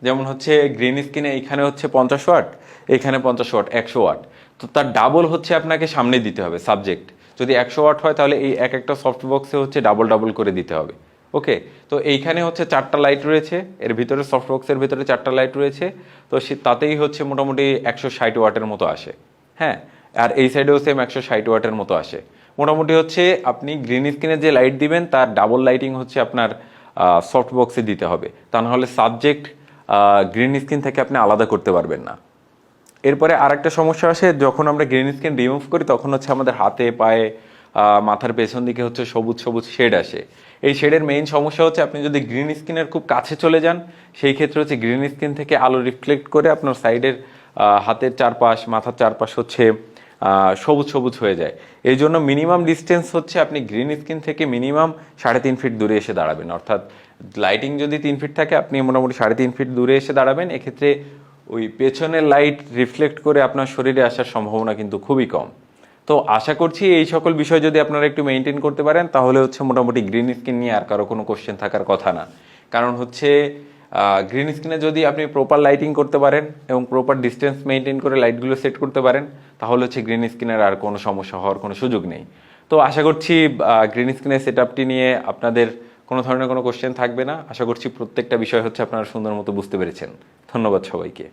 Speaker 1: যেমন হচ্ছে গ্রিন স্ক্রিনে এখানে হচ্ছে 50 ওয়াট, এখানে 50 ওয়াট, 100 ওয়াট। তো তার ডাবল হচ্ছে আপনাকে সামনে দিতে হবে সাবজেক্ট। যদি 100 ওয়াট হয় তাহলে এই এক একটা সফট বক্সে হচ্ছে ডাবল ডাবল করে দিতে হবে। ওকে, তো এইখানে হচ্ছে 4টা লাইট রয়েছে, এর ভিতরে সফট বক্সের ভিতরে 4টা লাইট রয়েছে। তো তাতেই হচ্ছে মোটামুটি 160 ওয়াটের মতো আসে। হ্যাঁ, আর এই সাইডেও সেম 160 ওয়াটের মতো আসে। মোটামুটি হচ্ছে আপনি গ্রিন স্ক্রিনে যে লাইট দিবেন তার ডাবল লাইটিং হচ্ছে আপনার সফট বক্সে দিতে হবে, তা না হলে সাবজেক্ট গ্রিন স্ক্রিন থেকে আপনি আলাদা করতে পারবেন না। এরপরে আরেকটা সমস্যা আসে, যখন আমরা গ্রিন স্ক্রিন রিমুভ করি তখন হচ্ছে আমাদের হাতে পায়ে মাথার পেছন দিকে হচ্ছে সবুজ সবুজ শেড আসে। এই শেডের মেইন সমস্যা হচ্ছে আপনি যদি গ্রিন স্ক্রিনের খুব কাছে চলে যান সেই ক্ষেত্রে হচ্ছে গ্রিন স্ক্রিন থেকে আলো রিফ্লেক্ট করে আপনার সাইডের হাতের চারপাশ, মাথার চারপাশ হচ্ছে সবুজ সবুজ হয়ে যায়। এই জন্য মিনিমাম ডিস্টেন্স হচ্ছে আপনি গ্রিন স্ক্রিন থেকে মিনিমাম 3.5 ফিট দূরে এসে দাঁড়াবেন। অর্থাৎ লাইটিং যদি 3 ফিট থাকে আপনি মোটামুটি 3.5 ফিট দূরে এসে দাঁড়াবেন। এক্ষেত্রে ওই পেছনের লাইট রিফ্লেক্ট করে আপনার শরীরে আসার সম্ভাবনা কিন্তু খুবই কম। তো আশা করছি এই সকল বিষয় যদি আপনারা একটু মেনটেন করতে পারেন তাহলে হচ্ছে মোটামুটি গ্রিন স্ক্রিন নিয়ে আর কারো কোনো কোশ্চেন থাকার কথা না। কারণ হচ্ছে গ্রিন স্ক্রিনে যদি আপনি প্রপার লাইটিং করতে পারেন এবং প্রপার ডিস্টেন্স মেনটেন করে লাইটগুলো সেট করতে পারেন তাহলে হচ্ছে গ্রিন স্ক্রিনের আর কোনো সমস্যা হওয়ার কোনো সুযোগ নেই। তো আশা করছি গ্রিন স্ক্রিনের সেট আপটি নিয়ে আপনাদের কোনো ধরনের কোনো কোশ্চেন থাকবে না। আশা করছি প্রত্যেকটা বিষয় হচ্ছে আপনারা সুন্দর মতো বুঝতে পেরেছেন। ধন্যবাদ সবাইকে।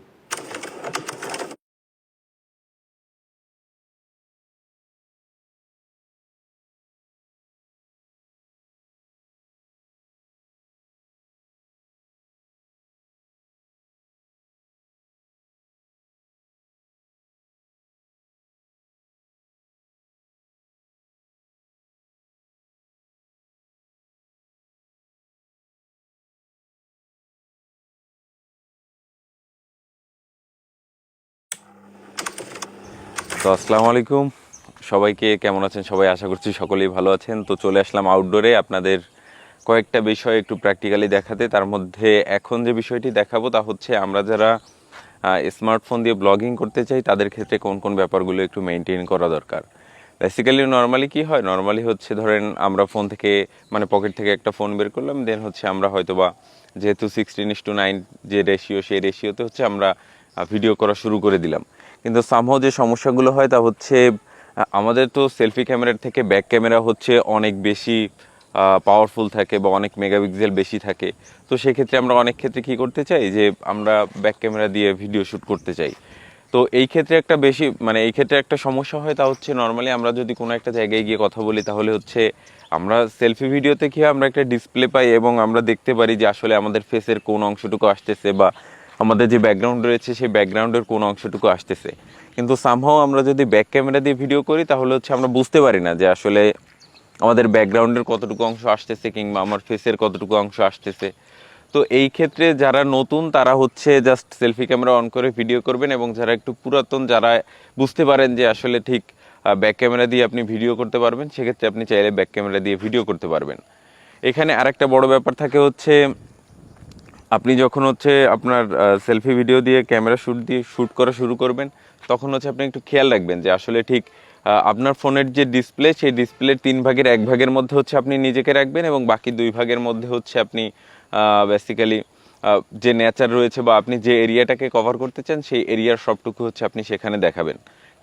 Speaker 1: তো আসসালামু আলাইকুম সবাইকে, কেমন আছেন সবাই? আশা করছি সকলেই ভালো আছেন। তো চলে আসলাম আউটডোরে আপনাদের কয়েকটা বিষয় একটু প্র্যাকটিক্যালি দেখাতে। তার মধ্যে এখন যে বিষয়টি দেখাবো তা হচ্ছে আমরা যারা স্মার্টফোন দিয়ে ব্লগিং করতে চাই তাদের ক্ষেত্রে কোন কোন ব্যাপারগুলো একটু মেনটেন করা দরকার। বেসিক্যালি নর্মালি কি হয়, নর্মালি হচ্ছে ধরেন আমরা ফোন থেকে মানে পকেট থেকে একটা ফোন বের করলাম, দেন হচ্ছে আমরা হয়তোবা যেহেতু 16:9 যে রেশিও, সেই রেশিওতে হচ্ছে আমরা ভিডিও করা শুরু করে দিলাম। কিন্তু সামহাও যে সমস্যাগুলো হয় তা হচ্ছে আমাদের তো সেলফি ক্যামেরার থেকে ব্যাক ক্যামেরা হচ্ছে অনেক বেশি পাওয়ারফুল থাকে বা অনেক মেগাপিক্সেল বেশি থাকে। তো সেক্ষেত্রে আমরা অনেক ক্ষেত্রে কী করতে চাই যে আমরা ব্যাক ক্যামেরা দিয়ে ভিডিও শ্যুট করতে চাই। তো এই ক্ষেত্রে একটা বেশি মানে এই ক্ষেত্রে একটা সমস্যা হয়, তা হচ্ছে নর্মালি আমরা যদি কোনো একটা জায়গায় গিয়ে কথা বলি তাহলে হচ্ছে আমরা সেলফি ভিডিওতে কি আমরা একটা ডিসপ্লে পাই এবং আমরা দেখতে পারি যে আসলে আমাদের ফেসের কোন অংশটুকু আসতেছে বা আমাদের যে ব্যাকগ্রাউন্ড রয়েছে সেই ব্যাকগ্রাউন্ডের কোন অংশটুকু আসতেছে। কিন্তু সামহাও আমরা যদি ব্যাক ক্যামেরা দিয়ে ভিডিও করি তাহলে হচ্ছে আমরা বুঝতে পারি না যে আসলে আমাদের ব্যাকগ্রাউন্ডের কতটুকু অংশ আসতেছে কিংবা আমার ফেসের কতটুকু অংশ আসতেছে। তো এই ক্ষেত্রে যারা নতুন তারা হচ্ছে জাস্ট সেলফি ক্যামেরা অন করে ভিডিও করবেন এবং যারা একটু পুরাতন, যারা বুঝতে পারেন যে আসলে ঠিক ব্যাক ক্যামেরা দিয়ে আপনি ভিডিও করতে পারবেন, সেক্ষেত্রে আপনি চাইলে ব্যাক ক্যামেরা দিয়ে ভিডিও করতে পারবেন। এখানে আরেকটা বড় ব্যাপার থাকে হচ্ছে আপনি যখন হচ্ছে আপনার সেলফি ভিডিও দিয়ে ক্যামেরা শ্যুট করা শুরু করবেন তখন হচ্ছে আপনি একটু খেয়াল রাখবেন যে আসলে ঠিক আপনার ফোনের যে ডিসপ্লে সেই ডিসপ্লের 3 ভাগের 1 ভাগের মধ্যে হচ্ছে আপনি নিজেকে রাখবেন এবং বাকি 2 ভাগের মধ্যে হচ্ছে আপনি বেসিক্যালি যে নেচার রয়েছে বা আপনি যে এরিয়াটাকে কভার করতে চান সেই এরিয়ার সবটুকু হচ্ছে আপনি সেখানে দেখাবেন।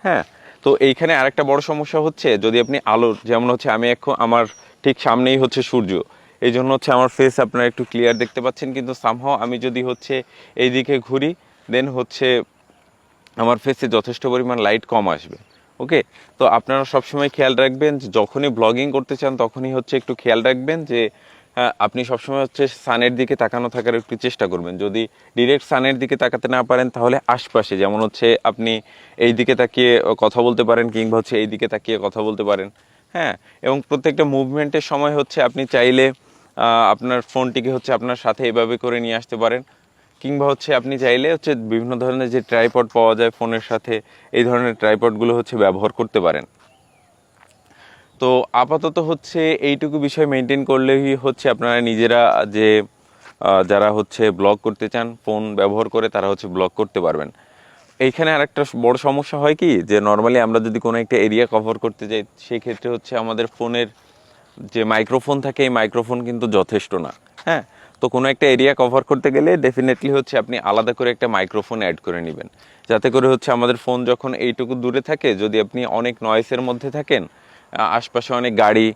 Speaker 1: হ্যাঁ, তো এইখানে আরেকটা বড় সমস্যা হচ্ছে যদি আপনি আলোর, যেমন হচ্ছে আমি এখন আমার ঠিক সামনেই হচ্ছে সূর্য, এই জন্য হচ্ছে আমার ফেস আপনারা একটু ক্লিয়ার দেখতে পাচ্ছেন, কিন্তু সামহাও আমি যদি হচ্ছে এই দিকে ঘুরি দেন হচ্ছে আমার ফেসে যথেষ্ট পরিমাণ লাইট কম আসবে। ওকে, তো আপনারা সবসময় খেয়াল রাখবেন যে যখনই ব্লগিং করতে চান তখনই হচ্ছে একটু খেয়াল রাখবেন যে আপনি সবসময় হচ্ছে সানের দিকে তাকানো থাকার একটু চেষ্টা করবেন। যদি ডিরেক্ট সানের দিকে তাকাতে না পারেন তাহলে আশপাশে, যেমন হচ্ছে আপনি এই দিকে তাকিয়ে কথা বলতে পারেন কিংবা হচ্ছে এই দিকে তাকিয়ে কথা বলতে পারেন। হ্যাঁ, এবং প্রত্যেকটা মুভমেন্টের সময় হচ্ছে আপনি চাইলে আপনার ফোনটিকে হচ্ছে আপনার সাথে এভাবে করে নিয়ে আসতে পারেন, কিংবা হচ্ছে আপনি চাইলে হচ্ছে বিভিন্ন ধরনের যে ট্রাইপড পাওয়া যায় ফোনের সাথে, এই ধরনের ট্রাইপডগুলো হচ্ছে ব্যবহার করতে পারেন। তো আপাতত হচ্ছে এইটুকু বিষয় মেনটেন করলেই হচ্ছে আপনারা নিজেরা যে যারা হচ্ছে ব্লগ করতে চান ফোন ব্যবহার করে তারা হচ্ছে ব্লগ করতে পারবেন। এইখানে আরেকটা বড় সমস্যা হয় কি, যে নর্মালি আমরা যদি কোনো একটা এরিয়া কভার করতে যাই সেই ক্ষেত্রে হচ্ছে আমাদের ফোনের যে মাইক্রোফোন থাকে এই মাইক্রোফোন কিন্তু যথেষ্ট না। হ্যাঁ, তো কোনো একটা এরিয়া কভার করতে গেলে ডেফিনেটলি হচ্ছে আপনি আলাদা করে একটা মাইক্রোফোন অ্যাড করে নেবেন, যাতে করে হচ্ছে আমাদের ফোন যখন এইটুকু দূরে থাকে, যদি আপনি অনেক নয়েসের মধ্যে থাকেন, আশপাশে অনেক গাড়ি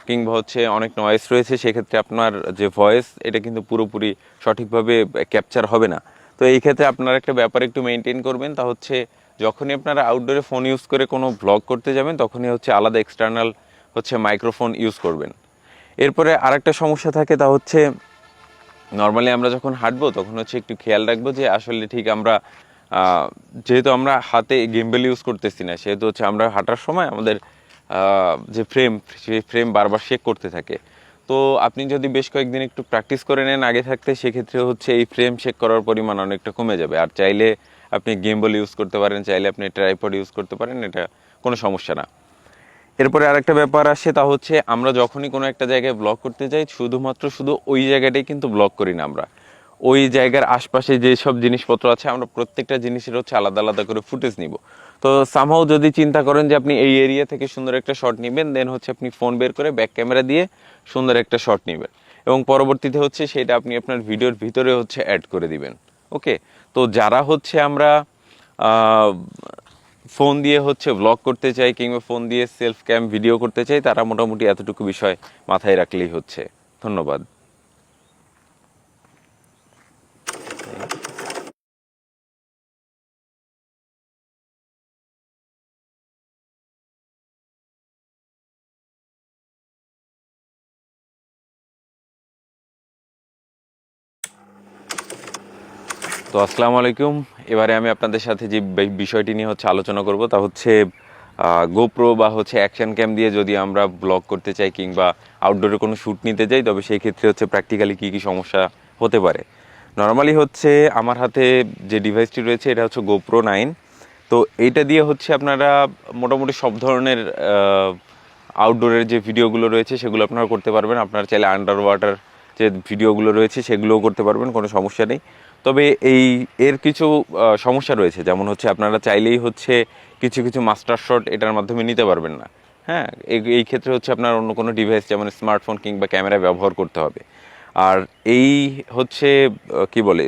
Speaker 1: কিংবা হচ্ছে অনেক নয়েস রয়েছে, সেক্ষেত্রে আপনার যে ভয়েস এটা কিন্তু পুরোপুরি সঠিকভাবে ক্যাপচার হবে না। তো এই ক্ষেত্রে আপনার একটা ব্যাপার একটু মেনটেন করবেন, তা হচ্ছে যখনই আপনারা আউটডোরে ফোন ইউজ করে কোনো ব্লগ করতে যাবেন তখনই হচ্ছে আলাদা এক্সটার্নাল হচ্ছে মাইক্রোফোন ইউজ করবেন। এরপরে আরেকটা সমস্যা থাকে, তা হচ্ছে নর্মালি আমরা যখন হাঁটবো তখন হচ্ছে একটু খেয়াল রাখবো যে আসলে ঠিক আমরা যেহেতু আমরা হাতে গিম্বল ইউজ করতেছি না, সেহেতু হচ্ছে আমরা হাঁটার সময় আমাদের যে ফ্রেম সেই ফ্রেম বারবার শেক করতে থাকে। তো আপনি যদি বেশ কয়েকদিন একটু প্র্যাকটিস করে নেন আগে থাকতে, সেক্ষেত্রে হচ্ছে এই ফ্রেম শেক করার পরিমাণ অনেকটা কমে যাবে। আর চাইলে আপনি গিম্বল ইউজ করতে পারেন, চাইলে আপনি ট্রাইপড ইউজ করতে পারেন, এটা কোনো সমস্যা না। এরপরে আরেকটা ব্যাপার আসে, তা হচ্ছে আমরা যখনই কোনো একটা জায়গায় ব্লগ করতে যাই শুধু ওই জায়গাটাই কিন্তু ব্লগ করি না, আমরা ওই জায়গার আশপাশে যেসব জিনিসপত্র আছে আমরা প্রত্যেকটা জিনিসের হচ্ছে আলাদা আলাদা করে ফুটেজ নিব। তো সামহাও যদি চিন্তা করেন যে আপনি এই এরিয়া থেকে সুন্দর একটা শট নেবেন, দেন হচ্ছে আপনি ফোন বের করে ব্যাক ক্যামেরা দিয়ে সুন্দর একটা শট নেবেন এবং পরবর্তীতে হচ্ছে সেটা আপনি আপনার ভিডিওর ভিতরে হচ্ছে অ্যাড করে দিবেন। ওকে, তো যারা হচ্ছে আমরা ফোন দিয়ে হচ্ছে ব্লগ করতে চাই কিংবা ফোন দিয়ে সেলফ ক্যাম ভিডিও করতে চাই, তারা মোটামুটি এতটুকু বিষয় মাথায় রাখলেই হচ্ছে। ধন্যবাদ। তো আসসালামু আলাইকুম। এবারে আমি আপনাদের সাথে যে বিষয়টি নিয়ে হচ্ছে আলোচনা করব তা হচ্ছে গোপ্রো বা হচ্ছে অ্যাকশন ক্যাম দিয়ে যদি আমরা ব্লগ করতে চাই কিংবা আউটডোরে কোনো শ্যুট নিতে যাই, তবে সেই ক্ষেত্রে হচ্ছে প্র্যাকটিক্যালি কী কী সমস্যা হতে পারে। নর্মালি হচ্ছে আমার হাতে যে ডিভাইসটি রয়েছে এটা হচ্ছে গোপ্রো 9। তো এইটা দিয়ে হচ্ছে আপনারা মোটামুটি সব ধরনের আউটডোরের যে ভিডিওগুলো রয়েছে সেগুলো আপনারা করতে পারবেন। আপনারা চাইলে আন্ডার ওয়াটার যে ভিডিওগুলো রয়েছে সেগুলোও করতে পারবেন, কোনো সমস্যা নেই। তবে এর কিছু সমস্যা রয়েছে, যেমন হচ্ছে আপনারা চাইলেই হচ্ছে কিছু কিছু মাস্টার শট এটার মাধ্যমে নিতে পারবেন না। হ্যাঁ, এই ক্ষেত্রে হচ্ছে আপনার অন্য কোনো ডিভাইস যেমন স্মার্টফোন কিংবা ক্যামেরা ব্যবহার করতে হবে। আর এই হচ্ছে কি বলে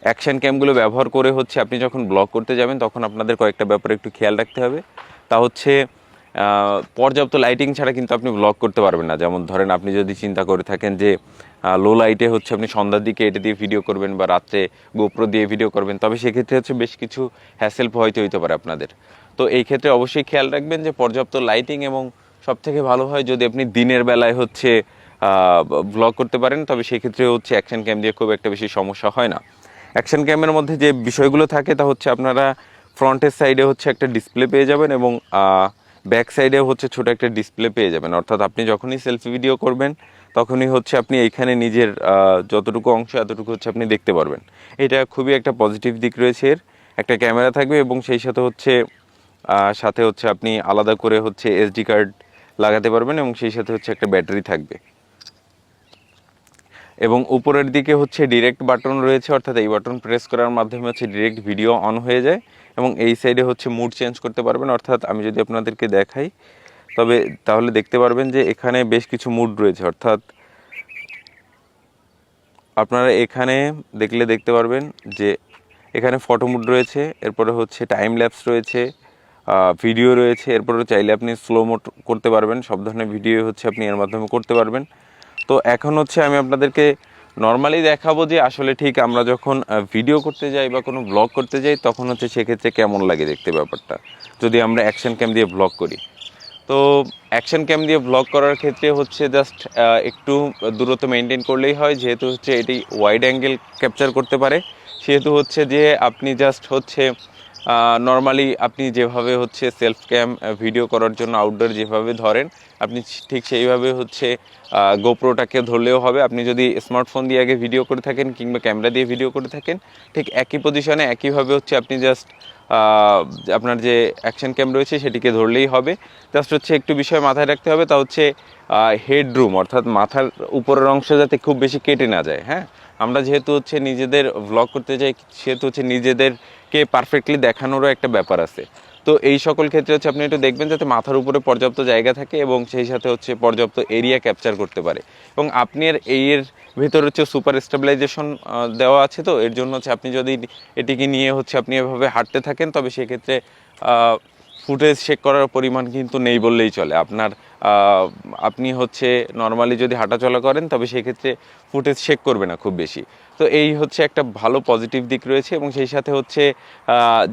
Speaker 1: অ্যাকশন ক্যামগুলো ব্যবহার করে হচ্ছে আপনি যখন ব্লগ করতে যাবেন তখন আপনাদের কয়েকটা ব্যাপারে একটু খেয়াল রাখতে হবে। তা হচ্ছে পর্যাপ্ত লাইটিং ছাড়া কিন্তু আপনি ব্লগ করতে পারবেন না। যেমন ধরেন আপনি যদি চিন্তা করে থাকেন যে লো লাইটে হচ্ছে আপনি সন্ধ্যার দিকে এটা দিয়ে ভিডিও করবেন বা রাত্রে গোপ্রো দিয়ে ভিডিও করবেন, তবে সেক্ষেত্রে হচ্ছে বেশ কিছু হ্যাসেল হয়তো হইতে পারে আপনাদের। তো এই ক্ষেত্রে অবশ্যই খেয়াল রাখবেন যে পর্যাপ্ত লাইটিং, এবং সবথেকে ভালো হয় যদি আপনি দিনের বেলায় হচ্ছে ব্লগ করতে পারেন, তবে সেক্ষেত্রে হচ্ছে অ্যাকশন ক্যাম দিয়ে খুব একটা বেশি সমস্যা হয় না। অ্যাকশন ক্যামের মধ্যে যে বিষয়গুলো থাকে তা হচ্ছে আপনারা ফ্রন্টের সাইডে হচ্ছে একটা ডিসপ্লে পেয়ে যাবেন এবং ব্যাক সাইডে হচ্ছে ছোট একটা ডিসপ্লে পেয়ে যাবেন। অর্থাৎ আপনি যখনই সেলফি ভিডিও করবেন তখনই হচ্ছে আপনি এইখানে নিজের যতটুকু অংশ এতটুকু হচ্ছে আপনি দেখতে পারবেন। এটা খুবই একটা পজিটিভ দিক রয়েছে এর। একটা ক্যামেরা থাকবে এবং সেই সাথে হচ্ছে আপনি আলাদা করে হচ্ছে এসডি কার্ড লাগাতে পারবেন এবং সেই সাথে হচ্ছে একটা ব্যাটারি থাকবে। এবং উপরের দিকে হচ্ছে ডিরেক্ট বাটন রয়েছে, অর্থাৎ এই বাটন প্রেস করার মাধ্যমে হচ্ছে ডিরেক্ট ভিডিও অন হয়ে যায় এবং এই সাইডে হচ্ছে মুড চেঞ্জ করতে পারবেন। অর্থাৎ আমি যদি আপনাদেরকে দেখাই তাহলে দেখতে পারবেন যে এখানে বেশ কিছু মুড রয়েছে। অর্থাৎ আপনারা এখানে দেখতে পারবেন যে এখানে ফটো মুড রয়েছে, এরপরে হচ্ছে টাইম ল্যাপস রয়েছে, ভিডিও রয়েছে, এরপরে চাইলে আপনি স্লো মোড করতে পারবেন। সব ধরনের ভিডিও হচ্ছে আপনি এর মাধ্যমে করতে পারবেন। তো এখন হচ্ছে আমি আপনাদেরকে নর্মালি দেখাবো যে আসলে ঠিক আমরা যখন ভিডিও করতে যাই বা কোনো ব্লগ করতে যাই তখন হচ্ছে সেক্ষেত্রে কেমন লাগে দেখতে ব্যাপারটা, যদি আমরা অ্যাকশন ক্যাম দিয়ে ব্লগ করি। তো অ্যাকশন ক্যাম দিয়ে ব্লগ করার ক্ষেত্রে হচ্ছে জাস্ট একটু দূরত্ব মেনটেন করলেই হয়, যেহেতু হচ্ছে এটি ওয়াইড অ্যাঙ্গেল ক্যাপচার করতে পারে, সেহেতু হচ্ছে যে আপনি জাস্ট হচ্ছে নর্মালি আপনি যেভাবে হচ্ছে সেলফ ক্যাম ভিডিও করার জন্য আউটডোর যেভাবে ধরেন আপনি ঠিক সেইভাবে হচ্ছে গোপ্রোটাকে ধরলেও হবে। আপনি যদি স্মার্টফোন দিয়ে আগে ভিডিও করে থাকেন কিংবা ক্যামেরা দিয়ে ভিডিও করে থাকেন, ঠিক একই পজিশনে একইভাবে হচ্ছে আপনি জাস্ট আপনার যে অ্যাকশন ক্যাম রয়েছে সেটিকে ধরলেই হবে। জাস্ট হচ্ছে একটু বিষয় মাথায় রাখতে হবে, তা হচ্ছে হেডরুম অর্থাৎ মাথার উপরের অংশ যাতে খুব বেশি কেটে না যায়। হ্যাঁ, আমরা যেহেতু হচ্ছে নিজেদের ভ্লগ করতে চাই, সেহেতু হচ্ছে নিজেদেরকে পারফেক্টলি দেখানোরও একটা ব্যাপার আছে। তো এই সকল ক্ষেত্রে হচ্ছে আপনি একটু দেখবেন যাতে মাথার উপরে পর্যাপ্ত জায়গা থাকে এবং সেই সাথে হচ্ছে পর্যাপ্ত এরিয়া ক্যাপচার করতে পারে। এবং আপনি এর ভিতরে হচ্ছে সুপার স্টেবিলাইজেশন দেওয়া আছে, তো এর জন্য হচ্ছে আপনি যদি এটিকে নিয়ে হচ্ছে আপনি এভাবে হাঁটতে থাকেন তবে সেক্ষেত্রে ফুটেজ শেক করার পরিমাণ কিন্তু নেই বললেই চলে। আপনি হচ্ছে নর্মালি যদি হাঁটাচলা করেন তবে সেক্ষেত্রে ফুটেজ শেক করবে না খুব বেশি। তো এই হচ্ছে একটা ভালো পজিটিভ দিক রয়েছে। এবং সেই সাথে হচ্ছে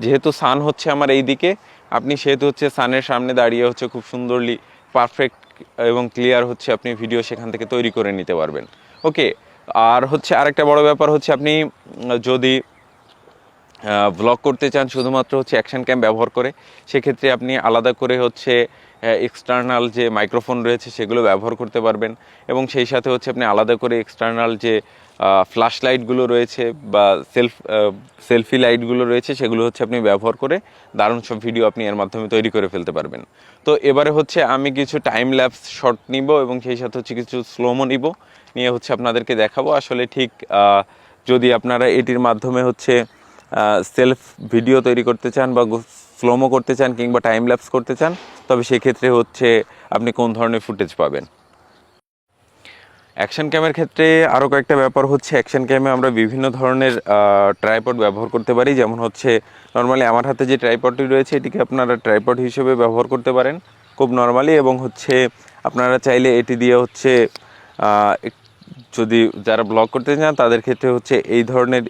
Speaker 1: যেহেতু সান হচ্ছে আমার এই দিকে, আপনি সেহেতু হচ্ছে সানের সামনে দাঁড়িয়ে হচ্ছে খুব সুন্দরলি পারফেক্ট এবং ক্লিয়ার হচ্ছে আপনি ভিডিও সেখান থেকে তৈরি করে নিতে পারবেন। ওকে, আর হচ্ছে আরেকটা বড় ব্যাপার হচ্ছে আপনি যদি ব্লগ করতে চান শুধুমাত্র হচ্ছে অ্যাকশন ক্যাম ব্যবহার করে, সেক্ষেত্রে আপনি আলাদা করে হচ্ছে এক্সটার্নাল যে মাইক্রোফোন রয়েছে সেগুলো ব্যবহার করতে পারবেন। এবং সেই সাথে হচ্ছে আপনি আলাদা করে এক্সটার্নাল যে ফ্ল্যাশ লাইটগুলো রয়েছে বা সেলফি লাইটগুলো রয়েছে সেগুলো হচ্ছে আপনি ব্যবহার করে দারুণ সব ভিডিও আপনি এর মাধ্যমে তৈরি করে ফেলতে পারবেন। তো এবারে হচ্ছে আমি কিছু টাইম ল্যাপস শট নিব এবং সেই সাথে হচ্ছে কিছু স্লোমো নিব, নিয়ে হচ্ছে আপনাদেরকে দেখাবো আসলে ঠিক যদি আপনারা এটির মাধ্যমে হচ্ছে সেলফ ভিডিও তৈরি করতে চান বা স্লোমো করতে চান কিংবা টাইম ল্যাপস করতে চান, তবে সেক্ষেত্রে হচ্ছে আপনি কোন ধরনের ফুটেজ পাবেন। অ্যাকশন ক্যামের ক্ষেত্রে আরও কয়েকটা ব্যাপার হচ্ছে, অ্যাকশন ক্যামে আমরা বিভিন্ন ধরনের ট্রাইপড ব্যবহার করতে পারি। যেমন হচ্ছে নর্মালি আমার হাতে যে ট্রাইপডটি রয়েছে এটিকে আপনারা ট্রাইপড হিসেবে ব্যবহার করতে পারেন খুব নর্মালি। এবং হচ্ছে আপনারা চাইলে এটি দিয়ে হচ্ছে যদি যারা ব্লগ করতে চান তাদের ক্ষেত্রে হচ্ছে এই ধরনের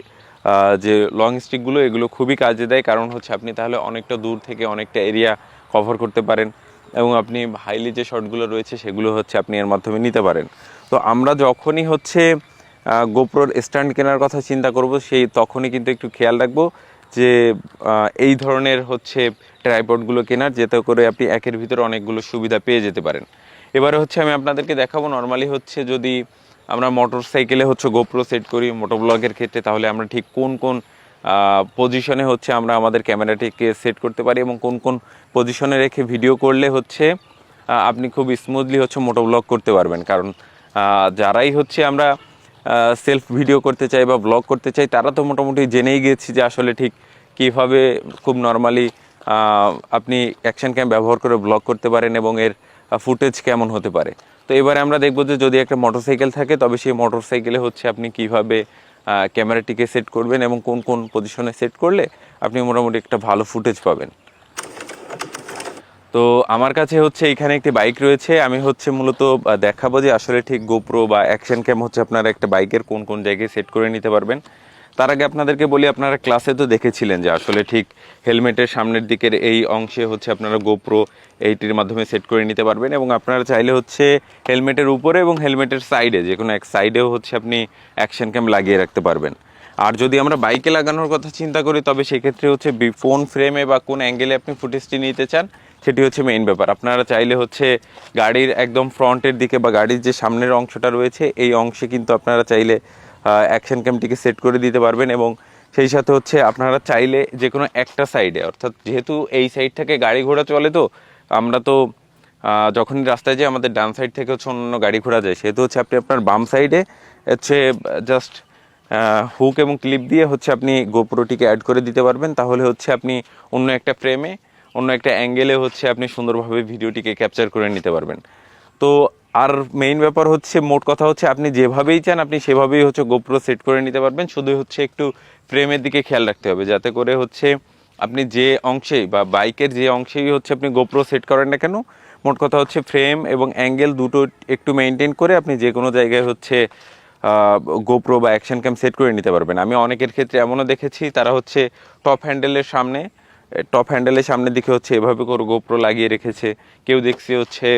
Speaker 1: যে লং স্টিকগুলো এগুলো খুবই কাজে দেয়, কারণ হচ্ছে আপনি তাহলে অনেকটা দূর থেকে অনেকটা এরিয়া কভার করতে পারেন এবং আপনি হাইলি যে শটগুলো রয়েছে সেগুলো হচ্ছে আপনি এর মাধ্যমে নিতে পারেন। তো আমরা যখনই হচ্ছে গোপ্রোর স্ট্যান্ড কেনার কথা চিন্তা করব সেই তখনই কিন্তু একটু খেয়াল রাখবো যে এই ধরনের হচ্ছে ট্রাইপডগুলো কেনার, যাতে করে আপনি একের ভিতরে অনেকগুলো সুবিধা পেয়ে যেতে পারেন। এবারে হচ্ছে আমি আপনাদেরকে দেখাবো নর্মালি হচ্ছে যদি আমরা মোটর সাইকেলে হচ্ছে গোপ্রো সেট করি মোটর ব্লগের ক্ষেত্রে, তাহলে আমরা ঠিক কোন কোন পজিশনে হচ্ছে আমরা আমাদের ক্যামেরাটিকে সেট করতে পারি এবং কোন কোন পজিশনে রেখে ভিডিও করলে হচ্ছে আপনি খুব স্মুথলি হচ্ছে মোটো ব্লগ করতে পারবেন। কারণ যারাই হচ্ছে আমরা সেলফ ভিডিও করতে চাই বা ব্লগ করতে চাই তারা তো মোটামুটি জেনেই গেছি যে আসলে ঠিক কীভাবে খুব নর্মালি আপনি অ্যাকশন ক্যাম ব্যবহার করে ব্লগ করতে পারেন এবং এর ফুটেজ কেমন হতে পারে। তো এবারে আমরা দেখব যে যদি একটা মোটরসাইকেল থাকে তবে সেই মোটরসাইকেলে হচ্ছে আপনি কীভাবে ক্যামেরাটিকে সেট করবেন এবং কোন কোন পজিশনে সেট করলে আপনি মোটামুটি একটা ভালো ফুটেজ পাবেন। তো আমার কাছে হচ্ছে এখানে একটি বাইক রয়েছে, আমি হচ্ছে মূলত দেখাবো যে আসলে ঠিক গোপ্রো বা অ্যাকশন ক্যাম হচ্ছে আপনারা একটা বাইকের কোন কোন জায়গায় সেট করে নিতে পারবেন। তার আগে আপনাদেরকে বলি, আপনারা ক্লাসে তো দেখেছিলেন যে আসলে ঠিক হেলমেটের সামনের দিকের এই অংশে হচ্ছে আপনারা গোপ্রো এইটির মাধ্যমে সেট করে নিতে পারবেন এবং আপনারা চাইলে হচ্ছে হেলমেটের উপরে এবং হেলমেটের সাইডে যে কোনো এক সাইডেও হচ্ছে আপনি অ্যাকশন ক্যাম লাগিয়ে রাখতে পারবেন। আর যদি আমরা বাইকে লাগানোর কথা চিন্তা করি তবে সেক্ষেত্রে হচ্ছে ফোন ফ্রেমে বা কোন অ্যাঙ্গেলে আপনি ফুটেজটি নিতে চান সেটি হচ্ছে মেইন ব্যাপার। আপনারা চাইলে হচ্ছে গাড়ির একদম ফ্রন্টের দিকে বা গাড়ির যে সামনের অংশটা রয়েছে এই অংশে কিন্তু আপনারা চাইলে অ্যাকশন ক্যামটিকে সেট করে দিতে পারবেন এবং সেই সাথে হচ্ছে আপনারা চাইলে যে কোনো একটা সাইডে, অর্থাৎ যেহেতু এই সাইড থেকে গাড়ি ঘোড়া চলে, তো আমরা তো যখনই রাস্তায় যাই আমাদের ডান সাইড থেকে হচ্ছে অন্য গাড়ি ঘোড়া যায়, সেহেতু হচ্ছে আপনি আপনার বাম সাইডে হচ্ছে জাস্ট হুক এবং ক্লিপ দিয়ে হচ্ছে আপনি গোপ্রোটিকে অ্যাড করে দিতে পারবেন। তাহলে হচ্ছে আপনি অন্য একটা ফ্রেমে অন্য একটা অ্যাঙ্গেলে হচ্ছে আপনি সুন্দরভাবে ভিডিওটিকে ক্যাপচার করে নিতে পারবেন। তো আর মেইন ব্যাপার হচ্ছে, মোট কথা হচ্ছে আপনি যেভাবেই চান আপনি সেভাবেই হচ্ছে গোপ্রো সেট করে নিতে পারবেন। শুধু হচ্ছে একটু ফ্রেমের দিকে খেয়াল রাখতে হবে যাতে করে হচ্ছে আপনি যে অংশেই বা বাইকের যে অংশেই হচ্ছে আপনি গোপ্রো সেট করেন না কেন মোট কথা হচ্ছে ফ্রেম এবং অ্যাঙ্গেল দুটো একটু মেনটেন করে আপনি যে কোনো জায়গায় হচ্ছে গোপ্রো বা অ্যাকশন ক্যাম সেট করে নিতে পারবেন। আমি অনেকের ক্ষেত্রে এমনও দেখেছি তারা হচ্ছে টপ হ্যান্ডেলের সামনের দিকে হচ্ছে এভাবে করে গোপ্রো লাগিয়ে রেখেছে। কেউ দেখছি হচ্ছে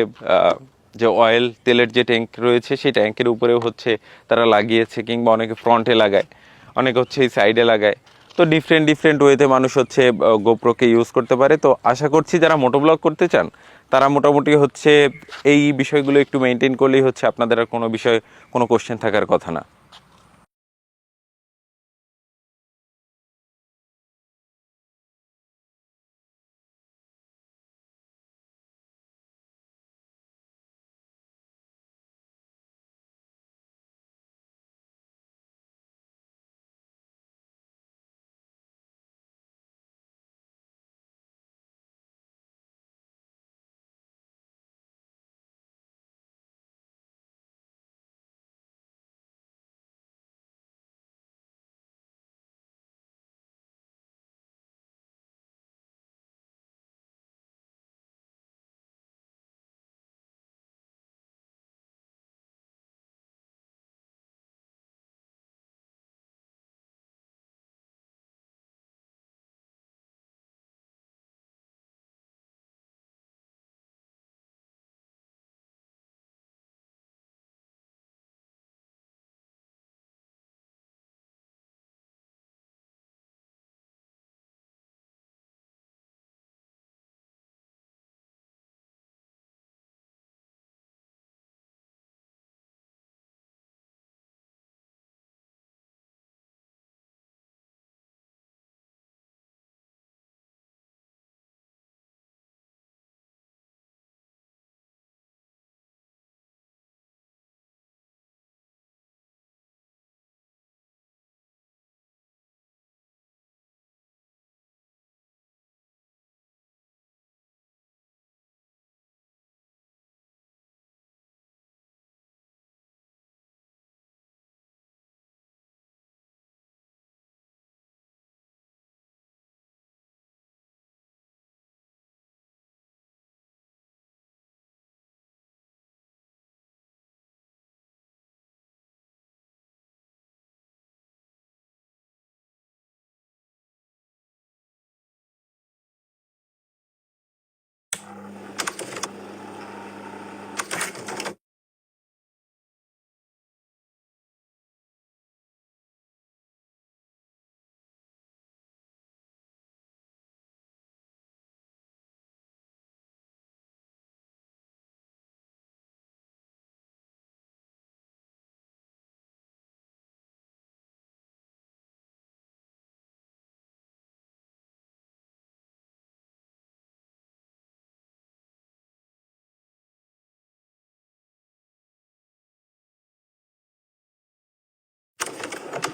Speaker 1: যে অয়েল তেলের যে ট্যাঙ্ক রয়েছে সেই ট্যাঙ্কের উপরেও হচ্ছে তারা লাগিয়েছে, কিংবা অনেকে ফ্রন্টে লাগায়, অনেকে হচ্ছে এই সাইডে লাগায়। তো ডিফারেন্ট ওয়েতে মানুষ হচ্ছে গোপ্রোকে ইউজ করতে পারে। তো আশা করছি যারা মোটোব্লগ করতে চান তারা মোটামুটি হচ্ছে এই বিষয়গুলো একটু মেনটেন করলেই হচ্ছে আপনাদের আর কোনো বিষয় কোনো কোশ্চেন থাকার কথা না।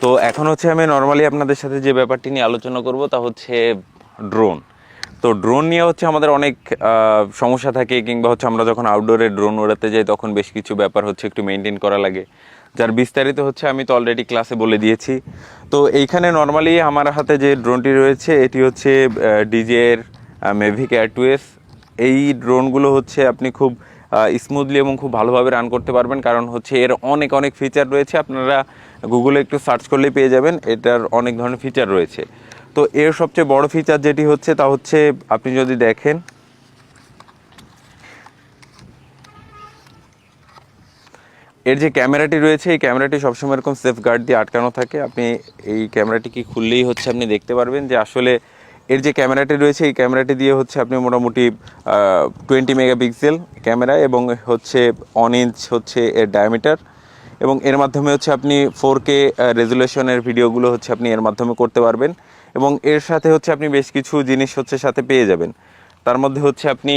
Speaker 1: তো এখন হচ্ছে আমি নর্মালি আপনাদের সাথে যে ব্যাপারটি নিয়ে আলোচনা করব তা হচ্ছে ড্রোন। তো ড্রোন নিয়ে হচ্ছে আমাদের অনেক সমস্যা থাকে, কিংবা হচ্ছে আমরা যখন আউটডোরে ড্রোন ওড়াতে যাই তখন বেশ কিছু ব্যাপার হচ্ছে একটু মেনটেন করা লাগে, যার বিস্তারিত হচ্ছে আমি তো অলরেডি ক্লাসে বলে দিয়েছি। তো এইখানে নর্মালি আমার হাতে যে ড্রোনটি রয়েছে এটি হচ্ছে ডিজের মেভিক এয়ার 2s। এই ড্রোনগুলো হচ্ছে আপনি খুব স্মুথলি এবং খুব ভালোভাবে রান করতে পারবেন, কারণ হচ্ছে এর অনেক অনেক ফিচার রয়েছে। আপনারা গুগলে একটু সার্চ করলেই পেয়ে যাবেন, এটার অনেক ধরনের ফিচার রয়েছে। তো এর সবচেয়ে বড় ফিচার যেটি হচ্ছে তা হচ্ছে আপনি যদি দেখেন এর যে ক্যামেরাটি রয়েছে, এই ক্যামেরাটি সবসময় এরকম সেফ গার্ড দিয়ে আটকানো থাকে। আপনি এই ক্যামেরাটি কি খুললেই হচ্ছে আপনি দেখতে পারবেন যে আসলে এর যে ক্যামেরাটি রয়েছে এই ক্যামেরাটি দিয়ে হচ্ছে আপনি মোটামুটি 20 মেগাপিক্সেল ক্যামেরা, এবং হচ্ছে 1 ইঞ্চ হচ্ছে এর ডায়ামিটার, এবং এর মাধ্যমে হচ্ছে আপনি 4K রেজুলেশনের ভিডিওগুলো হচ্ছে আপনি এর মাধ্যমে করতে পারবেন। এবং এর সাথে হচ্ছে আপনি বেশ কিছু জিনিস হচ্ছে সাথে পেয়ে যাবেন। তার মধ্যে হচ্ছে আপনি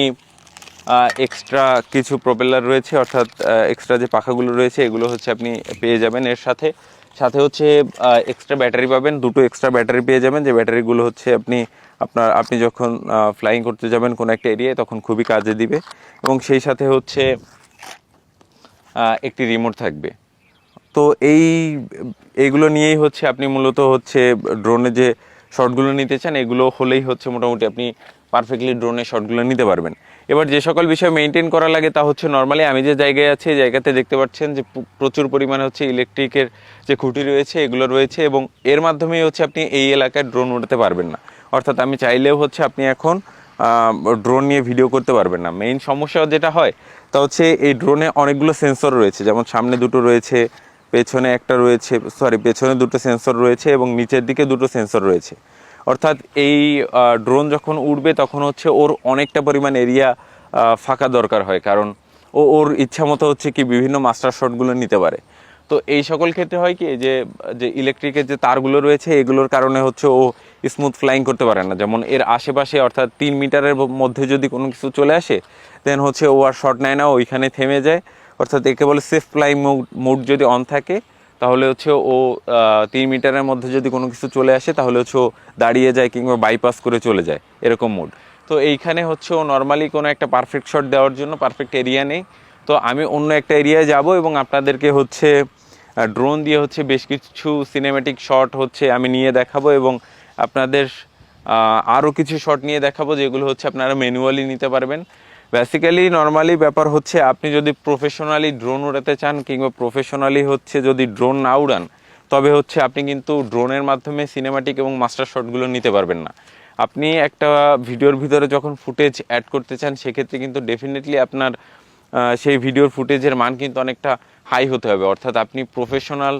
Speaker 1: এক্সট্রা কিছু প্রপেলার রয়েছে, অর্থাৎ এক্সট্রা যে পাখাগুলো রয়েছে এগুলো হচ্ছে আপনি পেয়ে যাবেন এর সাথে। সাথে হচ্ছে এক্সট্রা ব্যাটারি পাবেন, দুটো এক্সট্রা ব্যাটারি পেয়ে যাবেন, যে ব্যাটারিগুলো হচ্ছে আপনি যখন ফ্লাইং করতে যাবেন কোনো একটা এরিয়ায় তখন খুবই কাজে দিবে। এবং সেই সাথে হচ্ছে একটি রিমোট থাকবে। তো এইগুলো নিয়েই হচ্ছে আপনি মূলত হচ্ছে ড্রোনে যে শটগুলো নিতে চান এগুলো হলেই হচ্ছে মোটামুটি আপনি পারফেক্টলি ড্রোনের শটগুলো নিতে পারবেন। এবার যে সকল বিষয় মেনটেন করা লাগে তা হচ্ছে নর্মালি আমি যে জায়গায় আছি এই জায়গাতে দেখতে পাচ্ছেন যে প্রচুর পরিমাণে হচ্ছে ইলেকট্রিকের যে খুঁটি রয়েছে এগুলো রয়েছে, এবং এর মাধ্যমেই হচ্ছে আপনি এই এলাকায় ড্রোন উড়াতে পারবেন না। অর্থাৎ আমি চাইলেও হচ্ছে আপনি এখন ড্রোন নিয়ে ভিডিও করতে পারবেন না। মেইন সমস্যা যেটা হয় তা হচ্ছে এই ড্রোনে অনেকগুলো সেন্সর রয়েছে, যেমন সামনে দুটো রয়েছে, পেছনে একটা রয়েছে, পেছনে দুটো সেন্সর রয়েছে এবং নিচের দিকে দুটো সেন্সর রয়েছে। অর্থাৎ এই ড্রোন যখন উড়বে তখন হচ্ছে ওর অনেকটা পরিমাণ এরিয়া ফাঁকা দরকার হয়, কারণ ওর ইচ্ছা মতো হচ্ছে কি বিভিন্ন মাস্টার শটগুলো নিতে পারে। তো এই সকল ক্ষেত্রে হয় কি যে যে ইলেকট্রিকের যে তারগুলো রয়েছে এগুলোর কারণে হচ্ছে ও স্মুথ ফ্লাইং করতে পারে না। যেমন এর আশেপাশে অর্থাৎ 3 মিটারের মধ্যে যদি কোনো কিছু চলে আসে দেন হচ্ছে ও আর শট নেয় না, ওইখানে থেমে যায়। অর্থাৎ একে বলে সেফ ফ্লাইং মোড যদি অন থাকে তাহলে হচ্ছে ও 3 মিটারের মধ্যে যদি কোনো কিছু চলে আসে তাহলে হচ্ছে ও দাঁড়িয়ে যায় কিংবা বাইপাস করে চলে যায়, এরকম মোড। তো এইখানে হচ্ছে ও নর্মালি কোনো একটা পারফেক্ট শট দেওয়ার জন্য পারফেক্ট এরিয়া নেই। তো আমি অন্য একটা এরিয়ায় যাব এবং আপনাদেরকে হচ্ছে ড্রোন দিয়ে হচ্ছে বেশ কিছু সিনেম্যাটিক শট হচ্ছে আমি নিয়ে দেখাবো, এবং আপনাদের আরও কিছু শট নিয়ে দেখাবো যেগুলো হচ্ছে আপনারা ম্যানুয়ালি নিতে পারবেন। বেসিক্যালি নর্মালি ব্যাপার হচ্ছে আপনি যদি প্রফেশনালি ড্রোন উড়াতে চান কিংবা প্রফেশনালি হচ্ছে যদি ড্রোন না উড়ান তবে হচ্ছে আপনি কিন্তু ড্রোনের মাধ্যমে সিনেমাটিক এবং মাস্টার শটগুলো নিতে পারবেন না। আপনি একটা ভিডিওর ভিতরে যখন ফুটেজ অ্যাড করতে চান সেক্ষেত্রে কিন্তু ডেফিনেটলি আপনার সেই ভিডিওর ফুটেজের মান কিন্তু অনেকটা হাই হতে হবে। অর্থাৎ আপনি প্রফেশনাল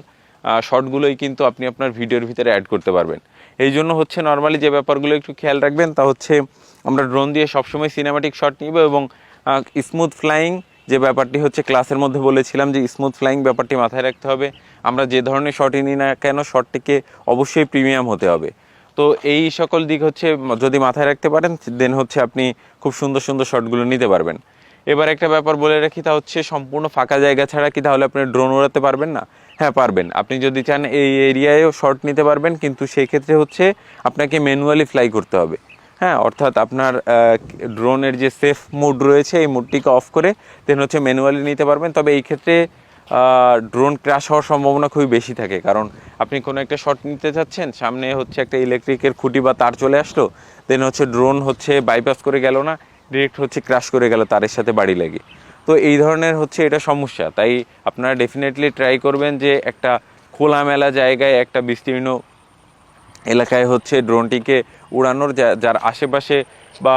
Speaker 1: শটগুলোই কিন্তু আপনি আপনার ভিডিওর ভিতরে অ্যাড করতে পারবেন। এই জন্য হচ্ছে নর্মালি যে ব্যাপারগুলো একটু খেয়াল রাখবেন তা হচ্ছে আমরা ড্রোন দিয়ে সবসময় সিনেমাটিক শট নিব, এবং স্মুথ ফ্লাইং যে ব্যাপারটি হচ্ছে ক্লাসের মধ্যে বলেছিলাম যে স্মুথ ফ্লাইং ব্যাপারটি মাথায় রাখতে হবে। আমরা যে ধরনের শটই নিই না কেন শটটিকে অবশ্যই প্রিমিয়াম হতে হবে। তো এই সকল দিক হচ্ছে যদি মাথায় রাখতে পারেন দেন হচ্ছে আপনি খুব সুন্দর সুন্দর শটগুলো নিতে পারবেন। এবার একটা ব্যাপার বলে রাখি তা হচ্ছে সম্পূর্ণ ফাঁকা জায়গা ছাড়া কি তাহলে আপনি ড্রোন উড়াতে পারবেন না? হ্যাঁ পারবেন। আপনি যদি চান এই এরিয়ায়ও শট নিতে পারবেন, কিন্তু সেই ক্ষেত্রে হচ্ছে আপনাকে ম্যানুয়ালি ফ্লাই করতে হবে। হ্যাঁ, অর্থাৎ আপনার ড্রোনের যে সেফ মোড রয়েছে এই মোডটিকে অফ করে দেন হচ্ছে ম্যানুয়ালি নিতে পারবেন। তবে এই ক্ষেত্রে ড্রোন ক্র্যাশ হওয়ার সম্ভাবনা খুবই বেশি থাকে, কারণ আপনি কোনো একটা শট নিতে চাচ্ছেন, সামনে হচ্ছে একটা ইলেকট্রিকের খুঁটি বা তার চলে আসলো, দেন হচ্ছে ড্রোন হচ্ছে বাইপাস করে গেল না, ডিরেক্ট হচ্ছে ক্র্যাশ করে গেল তারের সাথে বাড়ি লাগে। তো এই ধরনের হচ্ছে এটা সমস্যা। তাই আপনারা ডেফিনেটলি ট্রাই করবেন যে একটা খোলামেলা জায়গায় একটা বিস্তীর্ণ এলাকায় হচ্ছে ড্রোনটিকে উড়ানোর, যার আশেপাশে বা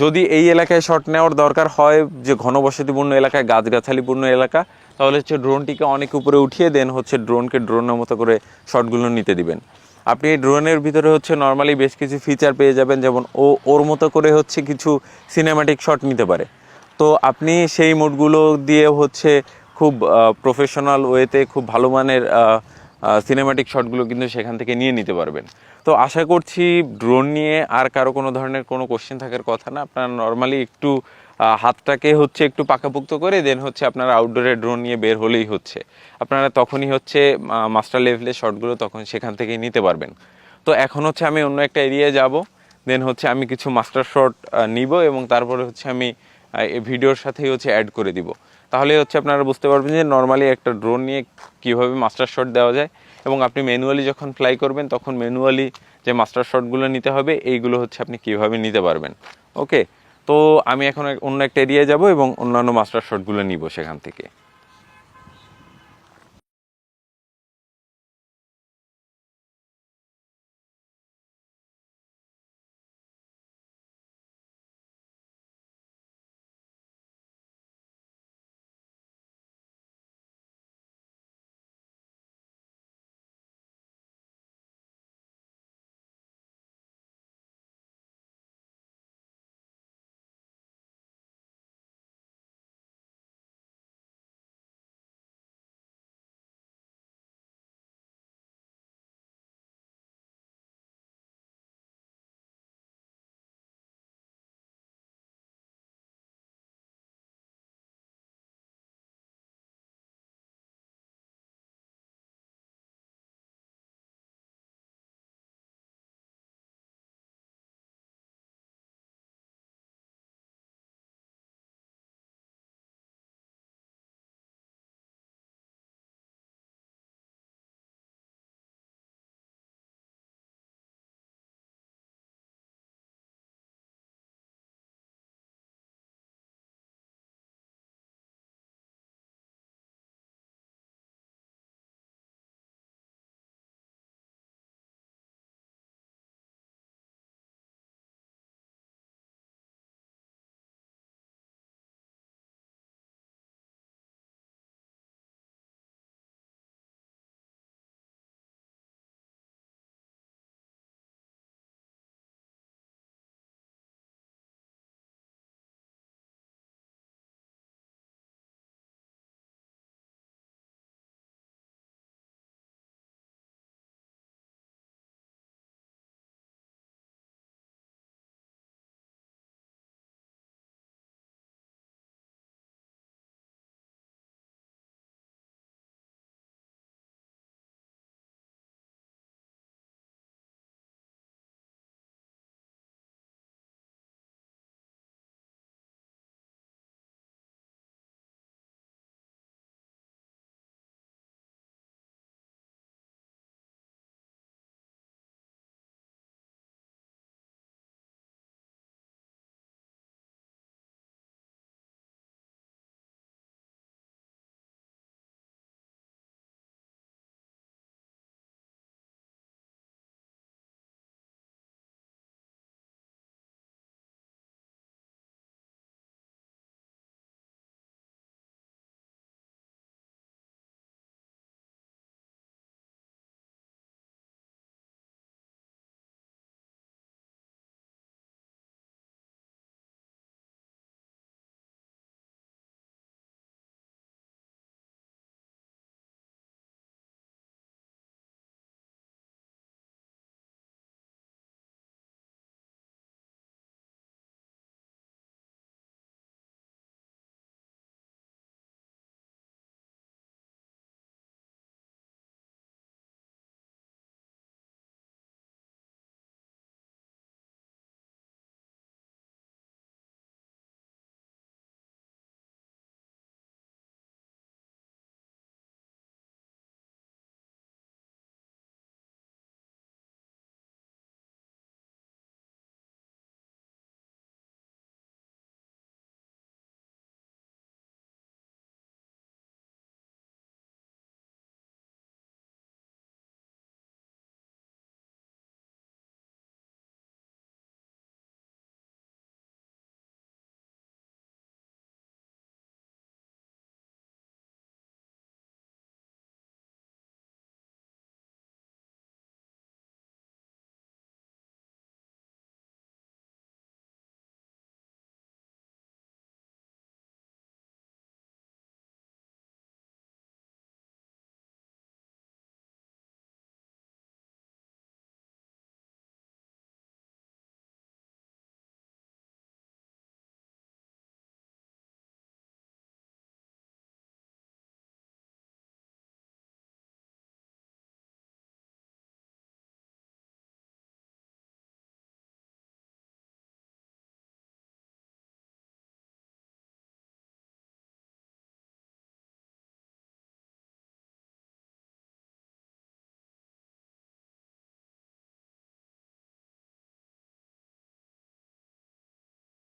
Speaker 1: যদি এই এলাকায় শট নেওয়ার দরকার হয় যে ঘনবসতিপূর্ণ এলাকায় গাছগাছালিপূর্ণ এলাকা, তাহলে হচ্ছে ড্রোনটিকে অনেক উপরে উঠিয়ে দেন হচ্ছে ড্রোনকে ড্রোনের মতো করে শটগুলো নিতে দিবেন। আপনি ড্রোনের ভিতরে হচ্ছে নর্মালি বেশ কিছু ফিচার পেয়ে যাবেন, যেমন ওর মতো করে হচ্ছে কিছু সিনেম্যাটিক শট নিতে পারে। তো আপনি সেই মোডগুলো দিয়ে হচ্ছে খুব প্রফেশনাল ওয়েতে খুব ভালো মানের সিনেম্যাটিক শটগুলো কিন্তু সেখান থেকে নিয়ে নিতে পারবেন। তো আশা করছি ড্রোন নিয়ে আর কারো কোনো ধরনের কোনো কোশ্চেন থাকার কথা না। আপনারা নর্মালি একটু হাতটাকে হচ্ছে একটু পাকাপোক্ত করে দেন হচ্ছে আপনারা আউটডোরে ড্রোন নিয়ে বের হলেই হচ্ছে আপনারা তখনই হচ্ছে মাস্টার লেভেলের শটগুলো তখন সেখান থেকেই নিতে পারবেন। তো এখন হচ্ছে আমি অন্য একটা এরিয়ায় যাব, দেন হচ্ছে আমি কিছু মাস্টার শট নিব এবং তারপরে হচ্ছে আমি এই ভিডিওর সাথেই হচ্ছে অ্যাড করে দিব। তাহলে হচ্ছে আপনারা বুঝতে পারবেন যে নর্মালি একটা ড্রোন নিয়ে কীভাবে মাস্টার শট দেওয়া যায়, এবং আপনি ম্যানুয়ালি যখন ফ্লাই করবেন তখন ম্যানুয়ালি যে মাস্টার শটগুলো নিতে হবে এইগুলো হচ্ছে আপনি কীভাবে নিতে পারবেন। ওকে, তো আমি এখন অন্য একটা এরিয়ায় যাব এবং অন্যান্য মাস্টার শটগুলো নিব সেখান থেকে।